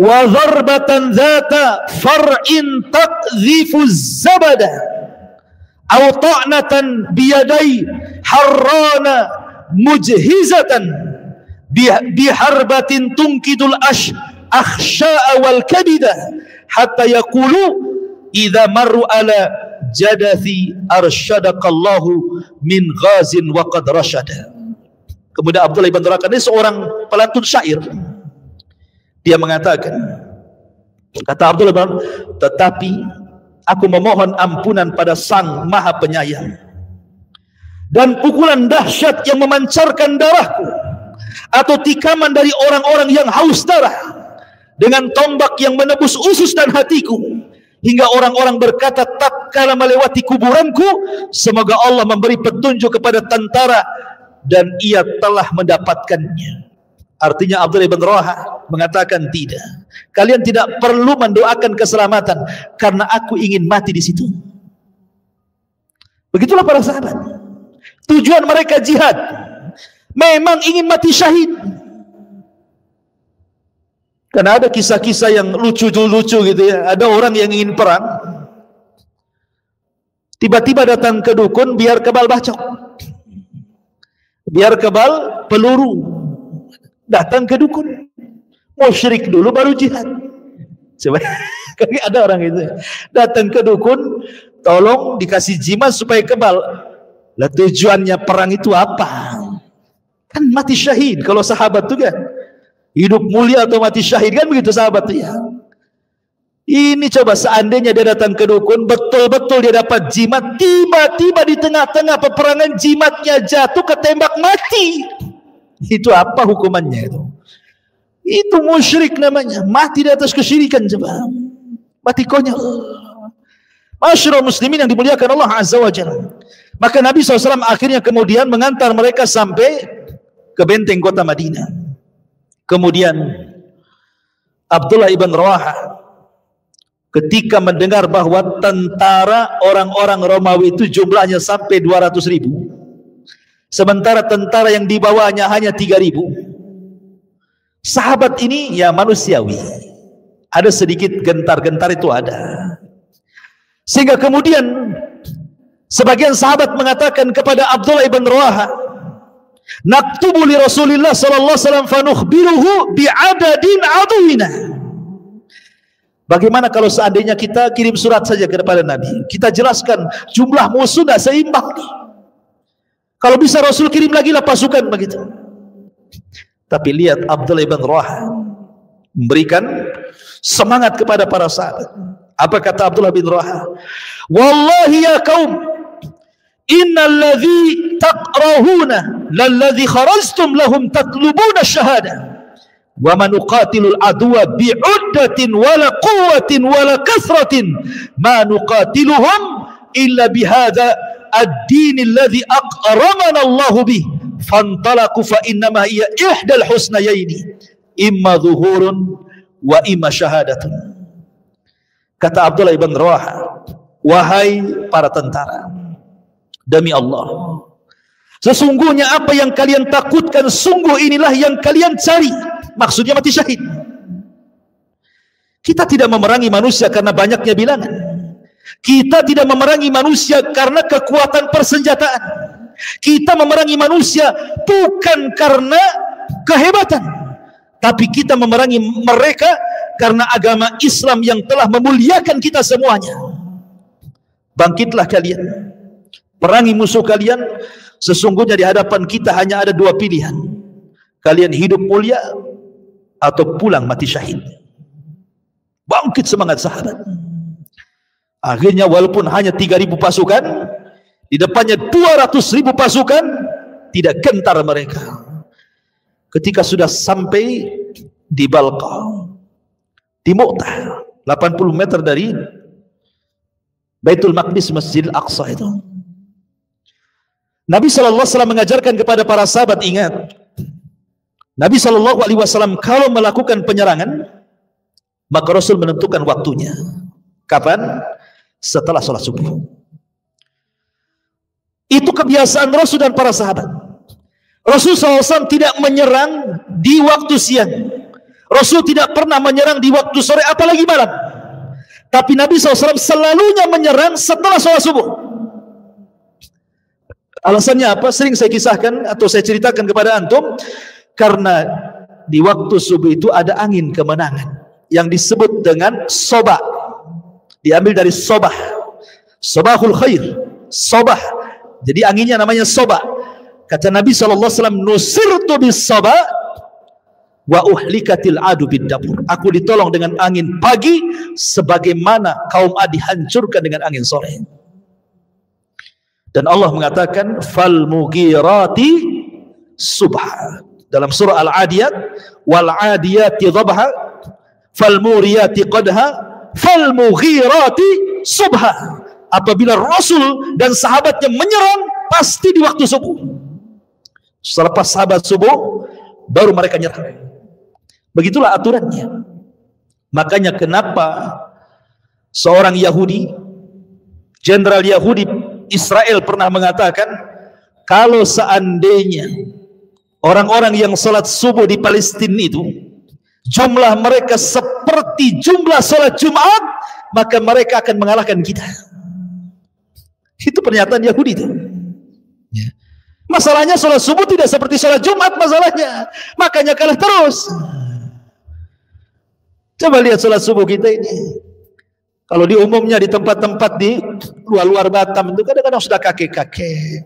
wa dharbatan dhata far'in taqdhifu zabada aw ta'natan biyadai harrana mujhizatan biharbatin tunkidul akhsha'a wal kabida hatta yaqulu idza marru ala jadathi arsyadakallahu min ghazin wa qad rasyada. Kemudian Abdullah ibn Rawaha ini seorang pelantun syair. Dia mengatakan, kata Abdullah ibn Rawaha, tetapi aku memohon ampunan pada Sang Maha Penyayang, dan pukulan dahsyat yang memancarkan darahku atau tikaman dari orang-orang yang haus darah dengan tombak yang menebus usus dan hatiku, hingga orang-orang berkata tatkala melewati kuburanku, semoga Allah memberi petunjuk kepada tentara dan ia telah mendapatkannya. Artinya Abdullah ibn Rawaha mengatakan, tidak, kalian tidak perlu mendoakan keselamatan karena aku ingin mati di situ. Begitulah para sahabat. Tujuan mereka jihad, memang ingin mati syahid. Karena ada kisah-kisah yang lucu-lucu gitu ya. Ada orang yang ingin perang, tiba-tiba datang ke dukun biar kebal bacok, biar kebal peluru. Datang ke dukun, musyrik dulu baru jihad. Coba, ada orang itu datang ke dukun, tolong dikasih jimat supaya kebal. Lah tujuannya perang itu apa? Kan mati syahid. Kalau sahabat tuh kan hidup mulia atau mati syahid, kan begitu sahabat tuh ya. Ini coba seandainya dia datang ke dukun, betul-betul dia dapat jimat, tiba-tiba di tengah-tengah peperangan jimatnya jatuh, ketembak mati. Itu apa hukumannya itu? Itu musyrik namanya, mati di atas kesyirikan. Coba, mati konyol. Masyarul muslimin yang dimuliakan Allah Azza wa Jalla. Maka Nabi SAW akhirnya kemudian mengantar mereka sampai ke benteng kota Madinah. Kemudian Abdullah ibn Rawaha ketika mendengar bahwa tentara orang-orang Romawi itu jumlahnya sampai 200.000, sementara tentara yang dibawanya hanya 3.000. Sahabat ini ya manusiawi, ada sedikit gentar-gentar, itu ada. Sehingga kemudian sebagian sahabat mengatakan kepada Abdullah ibn Rawaha, naktubu li Rasulillah sallallahu alaihi wasallam fanukhbiruhu bi'adadin aduwina. Bagaimana kalau seandainya kita kirim surat saja kepada Nabi, kita jelaskan jumlah musuh tidak seimbang nih. Kalau bisa Rasul kirim lagi lah pasukan begitu. Tapi lihat Abdullah ibn Rawaha memberikan semangat kepada para sahabat. Apa kata Abdullah bin Rawaha? Wallahi ya kaum, innal ladzi taqrahuna lalladzi kharajtum lahum tatlubuna syahada. Wa man nuqatilul aduwa bi'uddatin wala quwwatin wala kasratin ma nuqatiluhum illa bihadza ad-din alladhi aqramana Allah bih fantalaqu fa innama hiya ihdal husnayaini imma dhuhurun wa imma syahadatun. Kata Abdullah ibn Rawaha, wahai para tentara, demi Allah, sesungguhnya apa yang kalian takutkan sungguh inilah yang kalian cari. Maksudnya mati syahid. Kita tidak memerangi manusia karena banyaknya bilangan. Kita tidak memerangi manusia karena kekuatan persenjataan. Kita memerangi manusia bukan karena kehebatan, tapi kita memerangi mereka karena agama Islam yang telah memuliakan kita semuanya. Bangkitlah kalian, perangi musuh kalian. Sesungguhnya di hadapan kita hanya ada dua pilihan: kalian hidup mulia atau pulang mati syahid. Bangkit semangat sahabat. Akhirnya walaupun hanya 3.000 pasukan, di depannya 200.000 pasukan, tidak gentar mereka. Ketika sudah sampai di Balqa, di Mu'tah, 80 meter dari Baitul Maqdis, Masjidil Aqsa itu, Nabi SAW mengajarkan kepada para sahabat, ingat, Nabi SAW kalau melakukan penyerangan, maka Rasul menentukan waktunya. Kapan? Setelah sholat subuh. Itu kebiasaan Rasul dan para sahabat. Rasul SAW tidak menyerang di waktu siang. Rasul tidak pernah menyerang di waktu sore, apalagi malam. Tapi Nabi SAW selalunya menyerang setelah sholat subuh. Alasannya apa? Sering saya kisahkan atau saya ceritakan kepada antum. Karena di waktu subuh itu ada angin kemenangan yang disebut dengan sobah. Diambil dari sobah, sobahul khair, sobah. Jadi anginnya namanya sobah. Kata Nabi SAW, nusirtu bis sobah wa uhlikatil adu bid dapur. Aku ditolong dengan angin pagi sebagaimana kaum Ad dihancurkan dengan angin sore. Dan Allah mengatakan fal mughirati subha. Dalam surah Al-Adiyat, wal adiyati dhabha fal muriyati qadha fal mughirati subha. Apabila Rasul dan sahabatnya menyerang, pasti di waktu subuh. Selepas sahabat subuh baru mereka nyerang. Begitulah aturannya. Makanya kenapa seorang Yahudi, jenderal Yahudi Israel pernah mengatakan, kalau seandainya orang-orang yang sholat subuh di Palestina itu jumlah mereka seperti jumlah sholat Jumat, maka mereka akan mengalahkan kita. Itu pernyataan Yahudi itu. Masalahnya sholat subuh tidak seperti sholat Jumat masalahnya, makanya kalah terus. Coba lihat sholat subuh kita ini. Kalau di umumnya di tempat-tempat di luar-luar Batam itu kadang-kadang sudah kakek-kakek,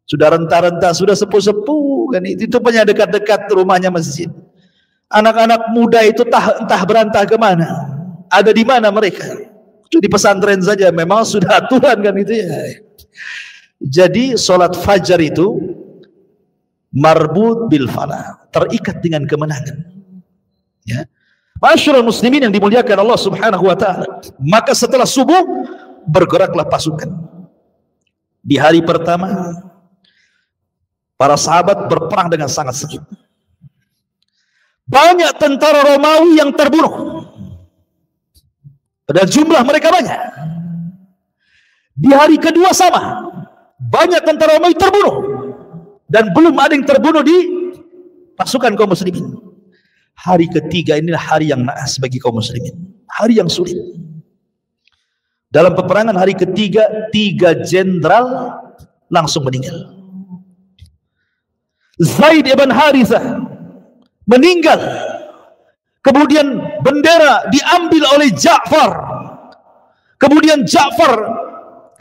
sudah renta-renta, sudah sepuh-sepuh kan, itu punya dekat-dekat rumahnya masjid. Anak-anak muda itu entah berantah kemana, ada di mana mereka? Itu di pesantren saja, memang sudah aturan kan itu ya. Jadi sholat fajar itu marbut bil falah, terikat dengan kemenangan. Ya, masyarul muslimin yang dimuliakan Allah Subhanahu wa taala. Maka setelah subuh bergeraklah pasukan. Di hari pertama para sahabat berperang dengan sangat sengit. Banyak tentara Romawi yang terbunuh. Padahal jumlah mereka banyak. Di hari kedua sama, banyak tentara Romawi terbunuh. dan belum ada yang terbunuh di pasukan kaum muslimin. Hari ketiga inilah hari yang naas bagi kaum muslimin, hari yang sulit. Dalam peperangan hari ketiga, 3 jenderal langsung meninggal. Zaid ibn Harithah meninggal. Kemudian bendera diambil oleh Ja'far. Kemudian Ja'far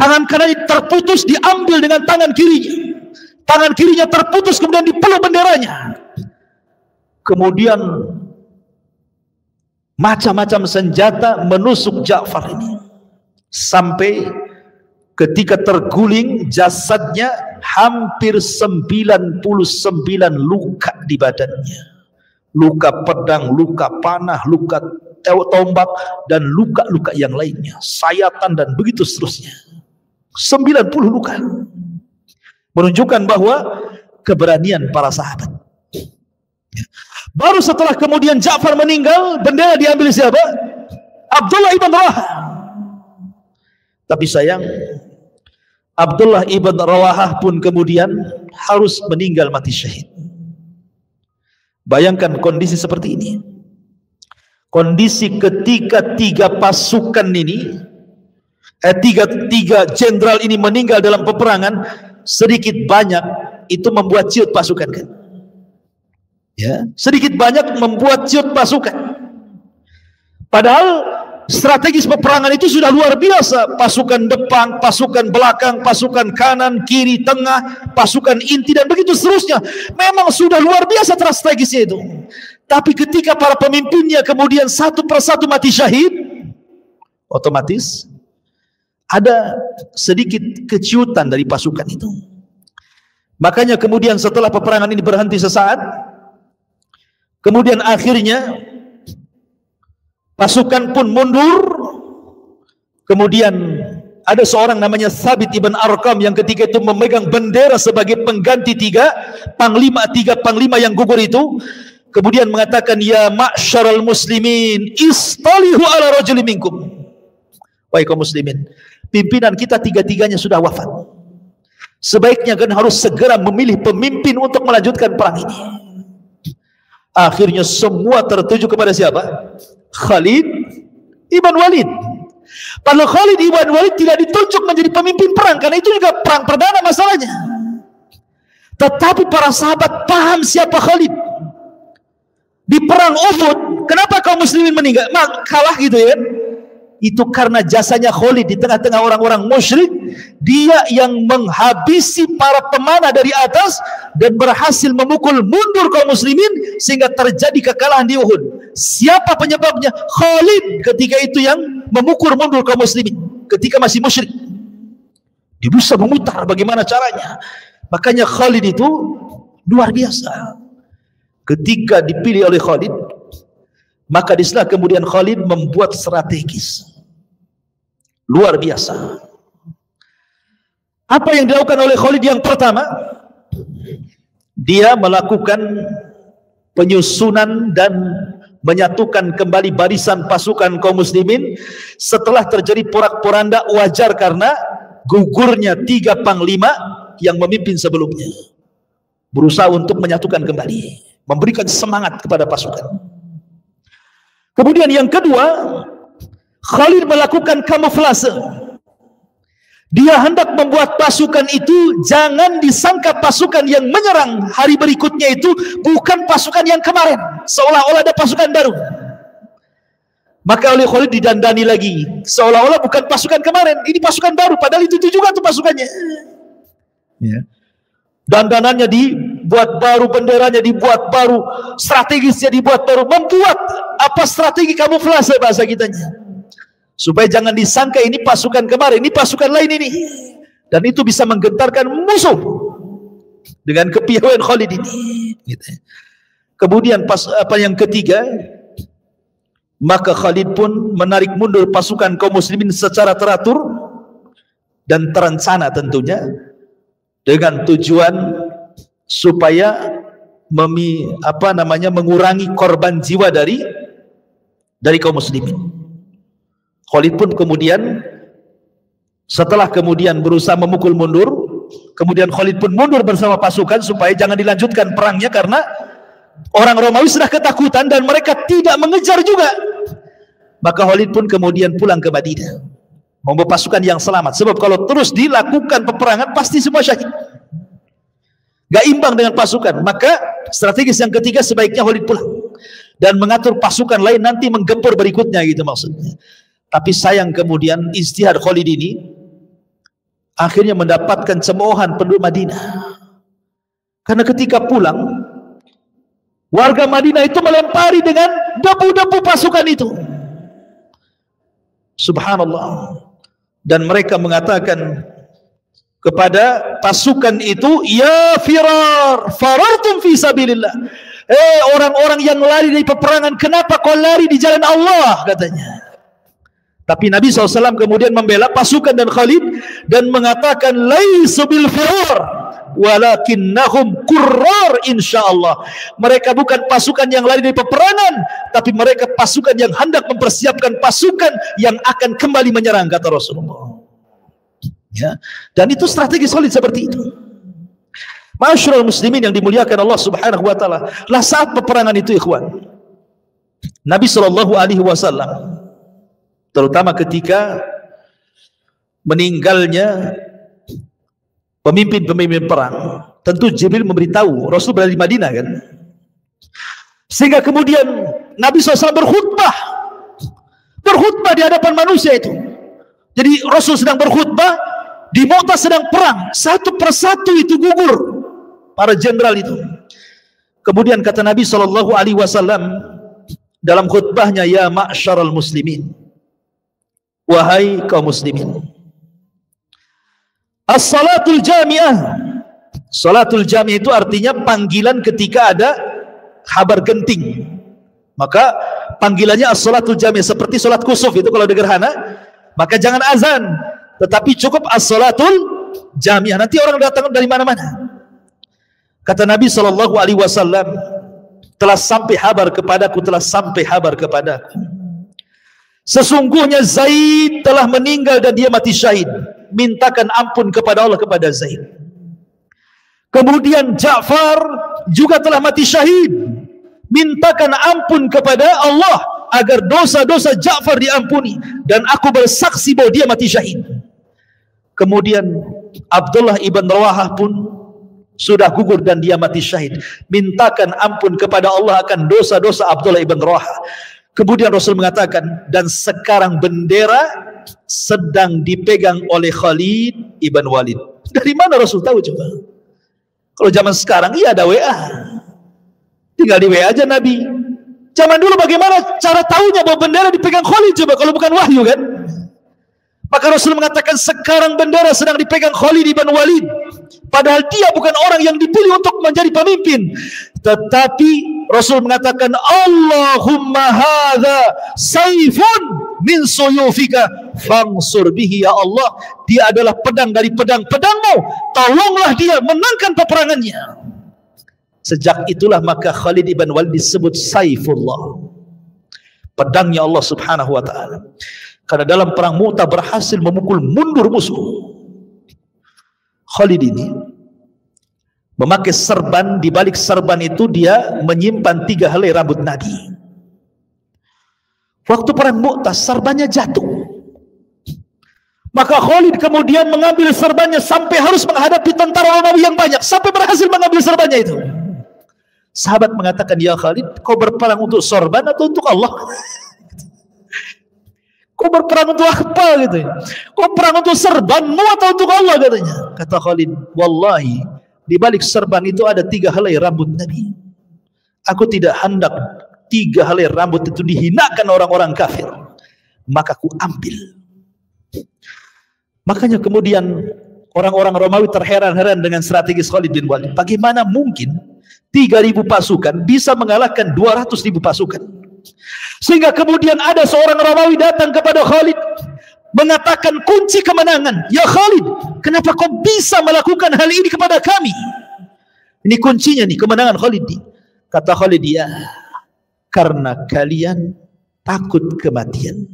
tangan kanannya terputus, diambil dengan tangan kirinya. Tangan kirinya terputus, kemudian dipeluk benderanya. Kemudian macam-macam senjata menusuk Ja'far ini, sampai ketika terguling jasadnya hampir 99 luka di badannya. Luka pedang, luka panah, luka tombak, dan luka-luka yang lainnya, sayatan dan begitu seterusnya. 90 luka. Menunjukkan bahwa keberanian para sahabat. Baru setelah kemudian Ja'far meninggal, bendera diambil siapa? Abdullah ibn Rawahah. Tapi sayang, Abdullah ibn Rawahah pun kemudian harus meninggal mati syahid. Bayangkan kondisi seperti ini. Kondisi ketika 3 pasukan ini, tiga jenderal ini meninggal dalam peperangan, sedikit banyak itu membuat ciut pasukan kan? Ya, sedikit banyak membuat ciut pasukan. Padahal strategis peperangan itu sudah luar biasa. Pasukan depan, pasukan belakang, pasukan kanan, kiri, tengah, pasukan inti, dan begitu seterusnya. Memang sudah luar biasa strategisnya itu. Tapi ketika para pemimpinnya kemudian satu persatu mati syahid, otomatis ada sedikit keciutan dari pasukan itu. Makanya kemudian setelah peperangan ini berhenti sesaat, kemudian akhirnya pasukan pun mundur. Kemudian ada seorang namanya Thabit ibn Arqam yang ketika itu memegang bendera sebagai pengganti tiga panglima yang gugur itu. Kemudian mengatakan, ya ma'syaral muslimin, istalihu ala rajuli minkum. Wahai kaum muslimin, pimpinan kita tiga-tiganya sudah wafat. Sebaiknya kan harus segera memilih pemimpin untuk melanjutkan perang ini. Akhirnya semua tertuju kepada siapa? Khalid ibn Walid. Padahal Khalid ibn Walid tidak ditunjuk menjadi pemimpin perang, karena itu juga perang perdana masalahnya. Tetapi para sahabat paham siapa Khalid. Di perang Uhud, kenapa kaum muslimin meninggal? Kalah gitu ya. Itu karena jasanya Khalid di tengah-tengah orang-orang musyrik. Dia yang menghabisi para pemanah dari atas dan berhasil memukul mundur kaum muslimin sehingga terjadi kekalahan di Uhud. Siapa penyebabnya? Khalid ketika itu yang memukul mundur kaum muslimin ketika masih musyrik. Dia bisa memutar bagaimana caranya. Makanya Khalid itu luar biasa. Ketika dipilih oleh Khalid, maka disitulah kemudian Khalid membuat strategis luar biasa. Apa yang dilakukan oleh Khalid? Yang pertama, dia melakukan penyusunan dan menyatukan kembali barisan pasukan kaum muslimin setelah terjadi porak-poranda. Wajar karena gugurnya 3 panglima yang memimpin sebelumnya. Berusaha untuk menyatukan kembali, memberikan semangat kepada pasukan. Kemudian yang kedua, Khalid melakukan kamuflase. Dia hendak membuat pasukan itu jangan disangka pasukan yang menyerang hari berikutnya itu bukan pasukan yang kemarin, seolah-olah ada pasukan baru. Maka oleh Khalid didandani lagi, seolah-olah bukan pasukan kemarin, ini pasukan baru, padahal itu juga tuh pasukannya. Ya. Dandanannya dibuat baru, benderanya dibuat baru, strategisnya dibuat baru, membuat apa strategi kamuflase bahasa kitanya, supaya jangan disangka ini pasukan kemarin, ini pasukan lain ini, dan itu bisa menggentarkan musuh dengan kepiawaian Khalid ini. Kemudian yang ketiga, maka Khalid pun menarik mundur pasukan kaum muslimin secara teratur dan terencana tentunya, dengan tujuan supaya mengurangi korban jiwa dari kaum muslimin. Khalid pun kemudian setelah kemudian berusaha memukul mundur, Kemudian Khalid pun mundur bersama pasukan supaya jangan dilanjutkan perangnya karena orang Romawi sudah ketakutan dan mereka tidak mengejar juga. Maka Khalid pun kemudian pulang ke Madinah membawa pasukan yang selamat, sebab kalau terus dilakukan peperangan pasti semua syahid, gak imbang dengan pasukan. Maka strategis yang ketiga, sebaiknya Khalid pulang dan mengatur pasukan lain nanti menggempur berikutnya, gitu maksudnya. Tapi sayang kemudian ijtihad Khalid ini akhirnya mendapatkan cemoohan penduduk Madinah, karena ketika pulang warga Madinah itu melempari dengan debu-debu pasukan itu. Subhanallah. Dan mereka mengatakan kepada pasukan itu, ya firar, farartum fi sabilillah. Orang-orang yang lari dari peperangan, kenapa kau lari di jalan Allah, katanya. Tapi Nabi SAW kemudian membela pasukan dan Khalid dan mengatakan, laisu bil firar walakinnahum qurrar insyaallah. Mereka bukan pasukan yang lari dari peperangan, tapi mereka pasukan yang hendak mempersiapkan pasukan yang akan kembali menyerang, kata Rasulullah. Ya, dan itu strategi solid seperti itu. Masyarul muslimin yang dimuliakan Allah Subhanahu wa taala, lah saat peperangan itu ikhwan, Nabi SAW terutama ketika meninggalnya pemimpin-pemimpin perang, tentu Jibril memberitahu Rasul berada di Madinah kan, sehingga kemudian Nabi SAW berkhutbah di hadapan manusia itu. Jadi Rasul sedang berkhutbah, di Mu'tah sedang perang, satu persatu itu gugur para jenderal itu. Kemudian kata Nabi SAW dalam khutbahnya, ya ma'syaral muslimin, wahai kaum muslimin, as-salatul jami'ah. Salatul jami'ah itu artinya panggilan ketika ada kabar genting. Maka panggilannya as-salatul jami'ah, seperti salat kusuf itu kalau gerhana, maka jangan azan, tetapi cukup as-salatul jami'ah. Nanti orang datang dari mana-mana. Kata Nabi SAW, telah sampai kabar kepadaku, sesungguhnya Zaid telah meninggal dan dia mati syahid. Mintakan ampun kepada Allah kepada Zaid. Kemudian Ja'far juga telah mati syahid. Mintakan ampun kepada Allah agar dosa-dosa Ja'far diampuni, dan aku bersaksi bahwa dia mati syahid. Kemudian Abdullah ibn Rawahah pun sudah gugur dan dia mati syahid. Mintakan ampun kepada Allah akan dosa-dosa Abdullah ibn Rawahah. Kemudian Rasul mengatakan, dan sekarang bendera sedang dipegang oleh Khalid ibn Walid. Dari mana Rasul tahu coba? Kalau zaman sekarang iya ada WA, tinggal di WA aja Nabi. Zaman dulu bagaimana cara tahunya bahwa bendera dipegang Khalid coba, kalau bukan wahyu kan? Maka Rasul mengatakan sekarang bendera sedang dipegang Khalid ibn Walid, padahal dia bukan orang yang dipilih untuk menjadi pemimpin. Tetapi Rasul mengatakan, Allahumma hadza saifun min suyufika fansur bihi, ya Allah, dia adalah pedang dari pedang-pedangmu, tolonglah dia, menangkan peperangannya. Sejak itulah maka Khalid ibn Walid disebut Saifullah, pedangnya Allah Subhanahu wa ta'ala. Karena dalam perang Mu'tah berhasil memukul mundur musuh. Khalid ini memakai serban, di balik serban itu dia menyimpan 3 helai rambut Nabi. Waktu perang Mu'tah serbannya jatuh, maka Khalid kemudian mengambil serbannya sampai harus menghadapi tentara Romawi yang banyak, sampai berhasil mengambil serbannya itu. Sahabat mengatakan, ya Khalid, kau berperang untuk sorban atau untuk Allah? Kau berperang untuk apa gitu? Kau perang untuk serbanmu atau untuk Allah, katanya. Kata Khalid, wallahi di balik serban itu ada 3 helai rambut Nabi. Aku tidak hendak 3 helai rambut itu dihinakan orang-orang kafir, maka aku ambil. Makanya kemudian orang-orang Romawi terheran-heran dengan strategi Khalid bin Walid. Bagaimana mungkin 3.000 pasukan bisa mengalahkan 200.000 pasukan? Sehingga kemudian ada seorang Romawi datang kepada Khalid mengatakan kunci kemenangan. Ya Khalid, kenapa kau bisa melakukan hal ini kepada kami? Ini kuncinya nih, kemenangan Khalid nih. Kata Khalid, ya, karena kalian takut kematian.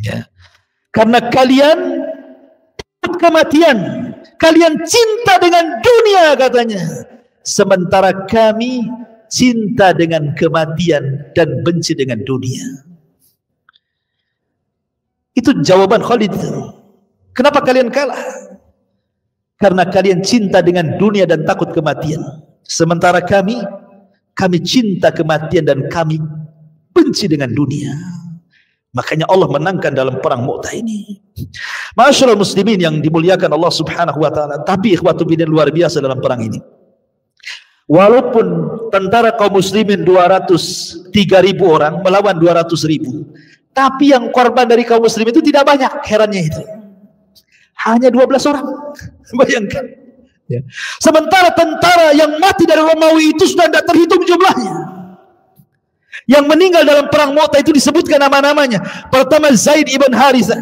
Ya, karena kalian takut kematian, Kalian cinta dengan dunia katanya, sementara kami cinta dengan kematian dan benci dengan dunia. Itu jawaban Khalid. Kenapa kalian kalah? Karena kalian cinta dengan dunia dan takut kematian. Sementara kami cinta kematian dan kami benci dengan dunia. Makanya Allah menangkan dalam perang Mu'tah ini. Ma'asyiral muslimin yang dimuliakan Allah Subhanahu wa taala, tapi ikhwatu bidin luar biasa dalam perang ini. Walaupun tentara kaum muslimin 203.000 orang melawan 200.000, tapi yang korban dari kaum muslimin itu tidak banyak. Herannya itu hanya 12 orang. Bayangkan ya. Sementara tentara yang mati dari Romawi itu sudah tidak terhitung jumlahnya. Yang meninggal dalam perang Mu'tah itu disebutkan nama-namanya. Pertama Zaid ibn Harithah,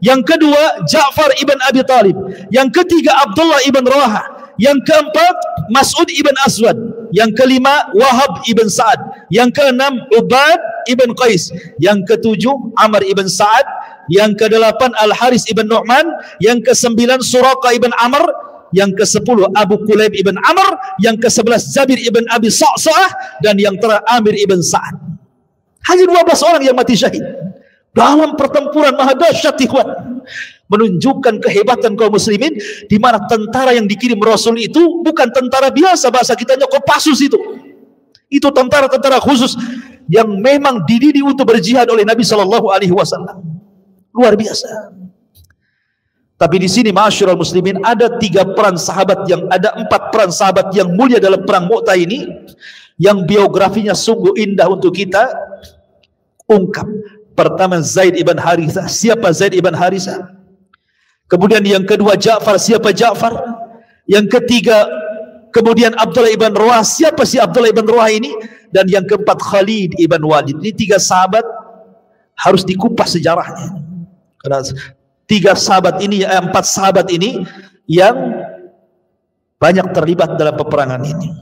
yang kedua Ja'far ibn Abi Talib, yang ketiga Abdullah ibn Rawaha, yang keempat Mas'ud ibn Aswad, yang kelima Wahab ibn Sa'ad, yang keenam Ubad ibn Qais, yang ketujuh Amr ibn Sa'ad, yang kedelapan Al-Haris ibn Nu'man, yang kesembilan Suraka ibn Amr, yang ke-10 Abu Kulayb ibn Amr, yang ke-11 Jabir ibn Abi Sa'sa'ah, dan yang terakhir Amir ibn Sa'ad. Hanya 12 orang yang mati syahid dalam pertempuran maha dahsyat, ikhwan. Menunjukkan kehebatan kaum muslimin, di mana tentara yang dikirim Rasul itu bukan tentara biasa, bahasa kitanya Kopassus itu. Itu tentara-tentara khusus yang memang dididik untuk berjihad oleh Nabi sallallahu alaihi wasallam. Luar biasa. Tapi di sini ma'asyiral muslimin ada 4 peran sahabat yang mulia dalam perang Mu'tah ini, yang biografinya sungguh indah untuk kita ungkap. Pertama Zaid ibn Harithah. Siapa Zaid ibn Harithah? Kemudian yang kedua Ja'far. Siapa Ja'far? Yang ketiga kemudian Abdullah ibn Rawaha. Siapa si Abdullah ibn Rawaha ini? Dan yang keempat Khalid ibn Walid. Ini 3 sahabat harus dikupas sejarahnya. Karena 4 sahabat ini yang banyak terlibat dalam peperangan ini.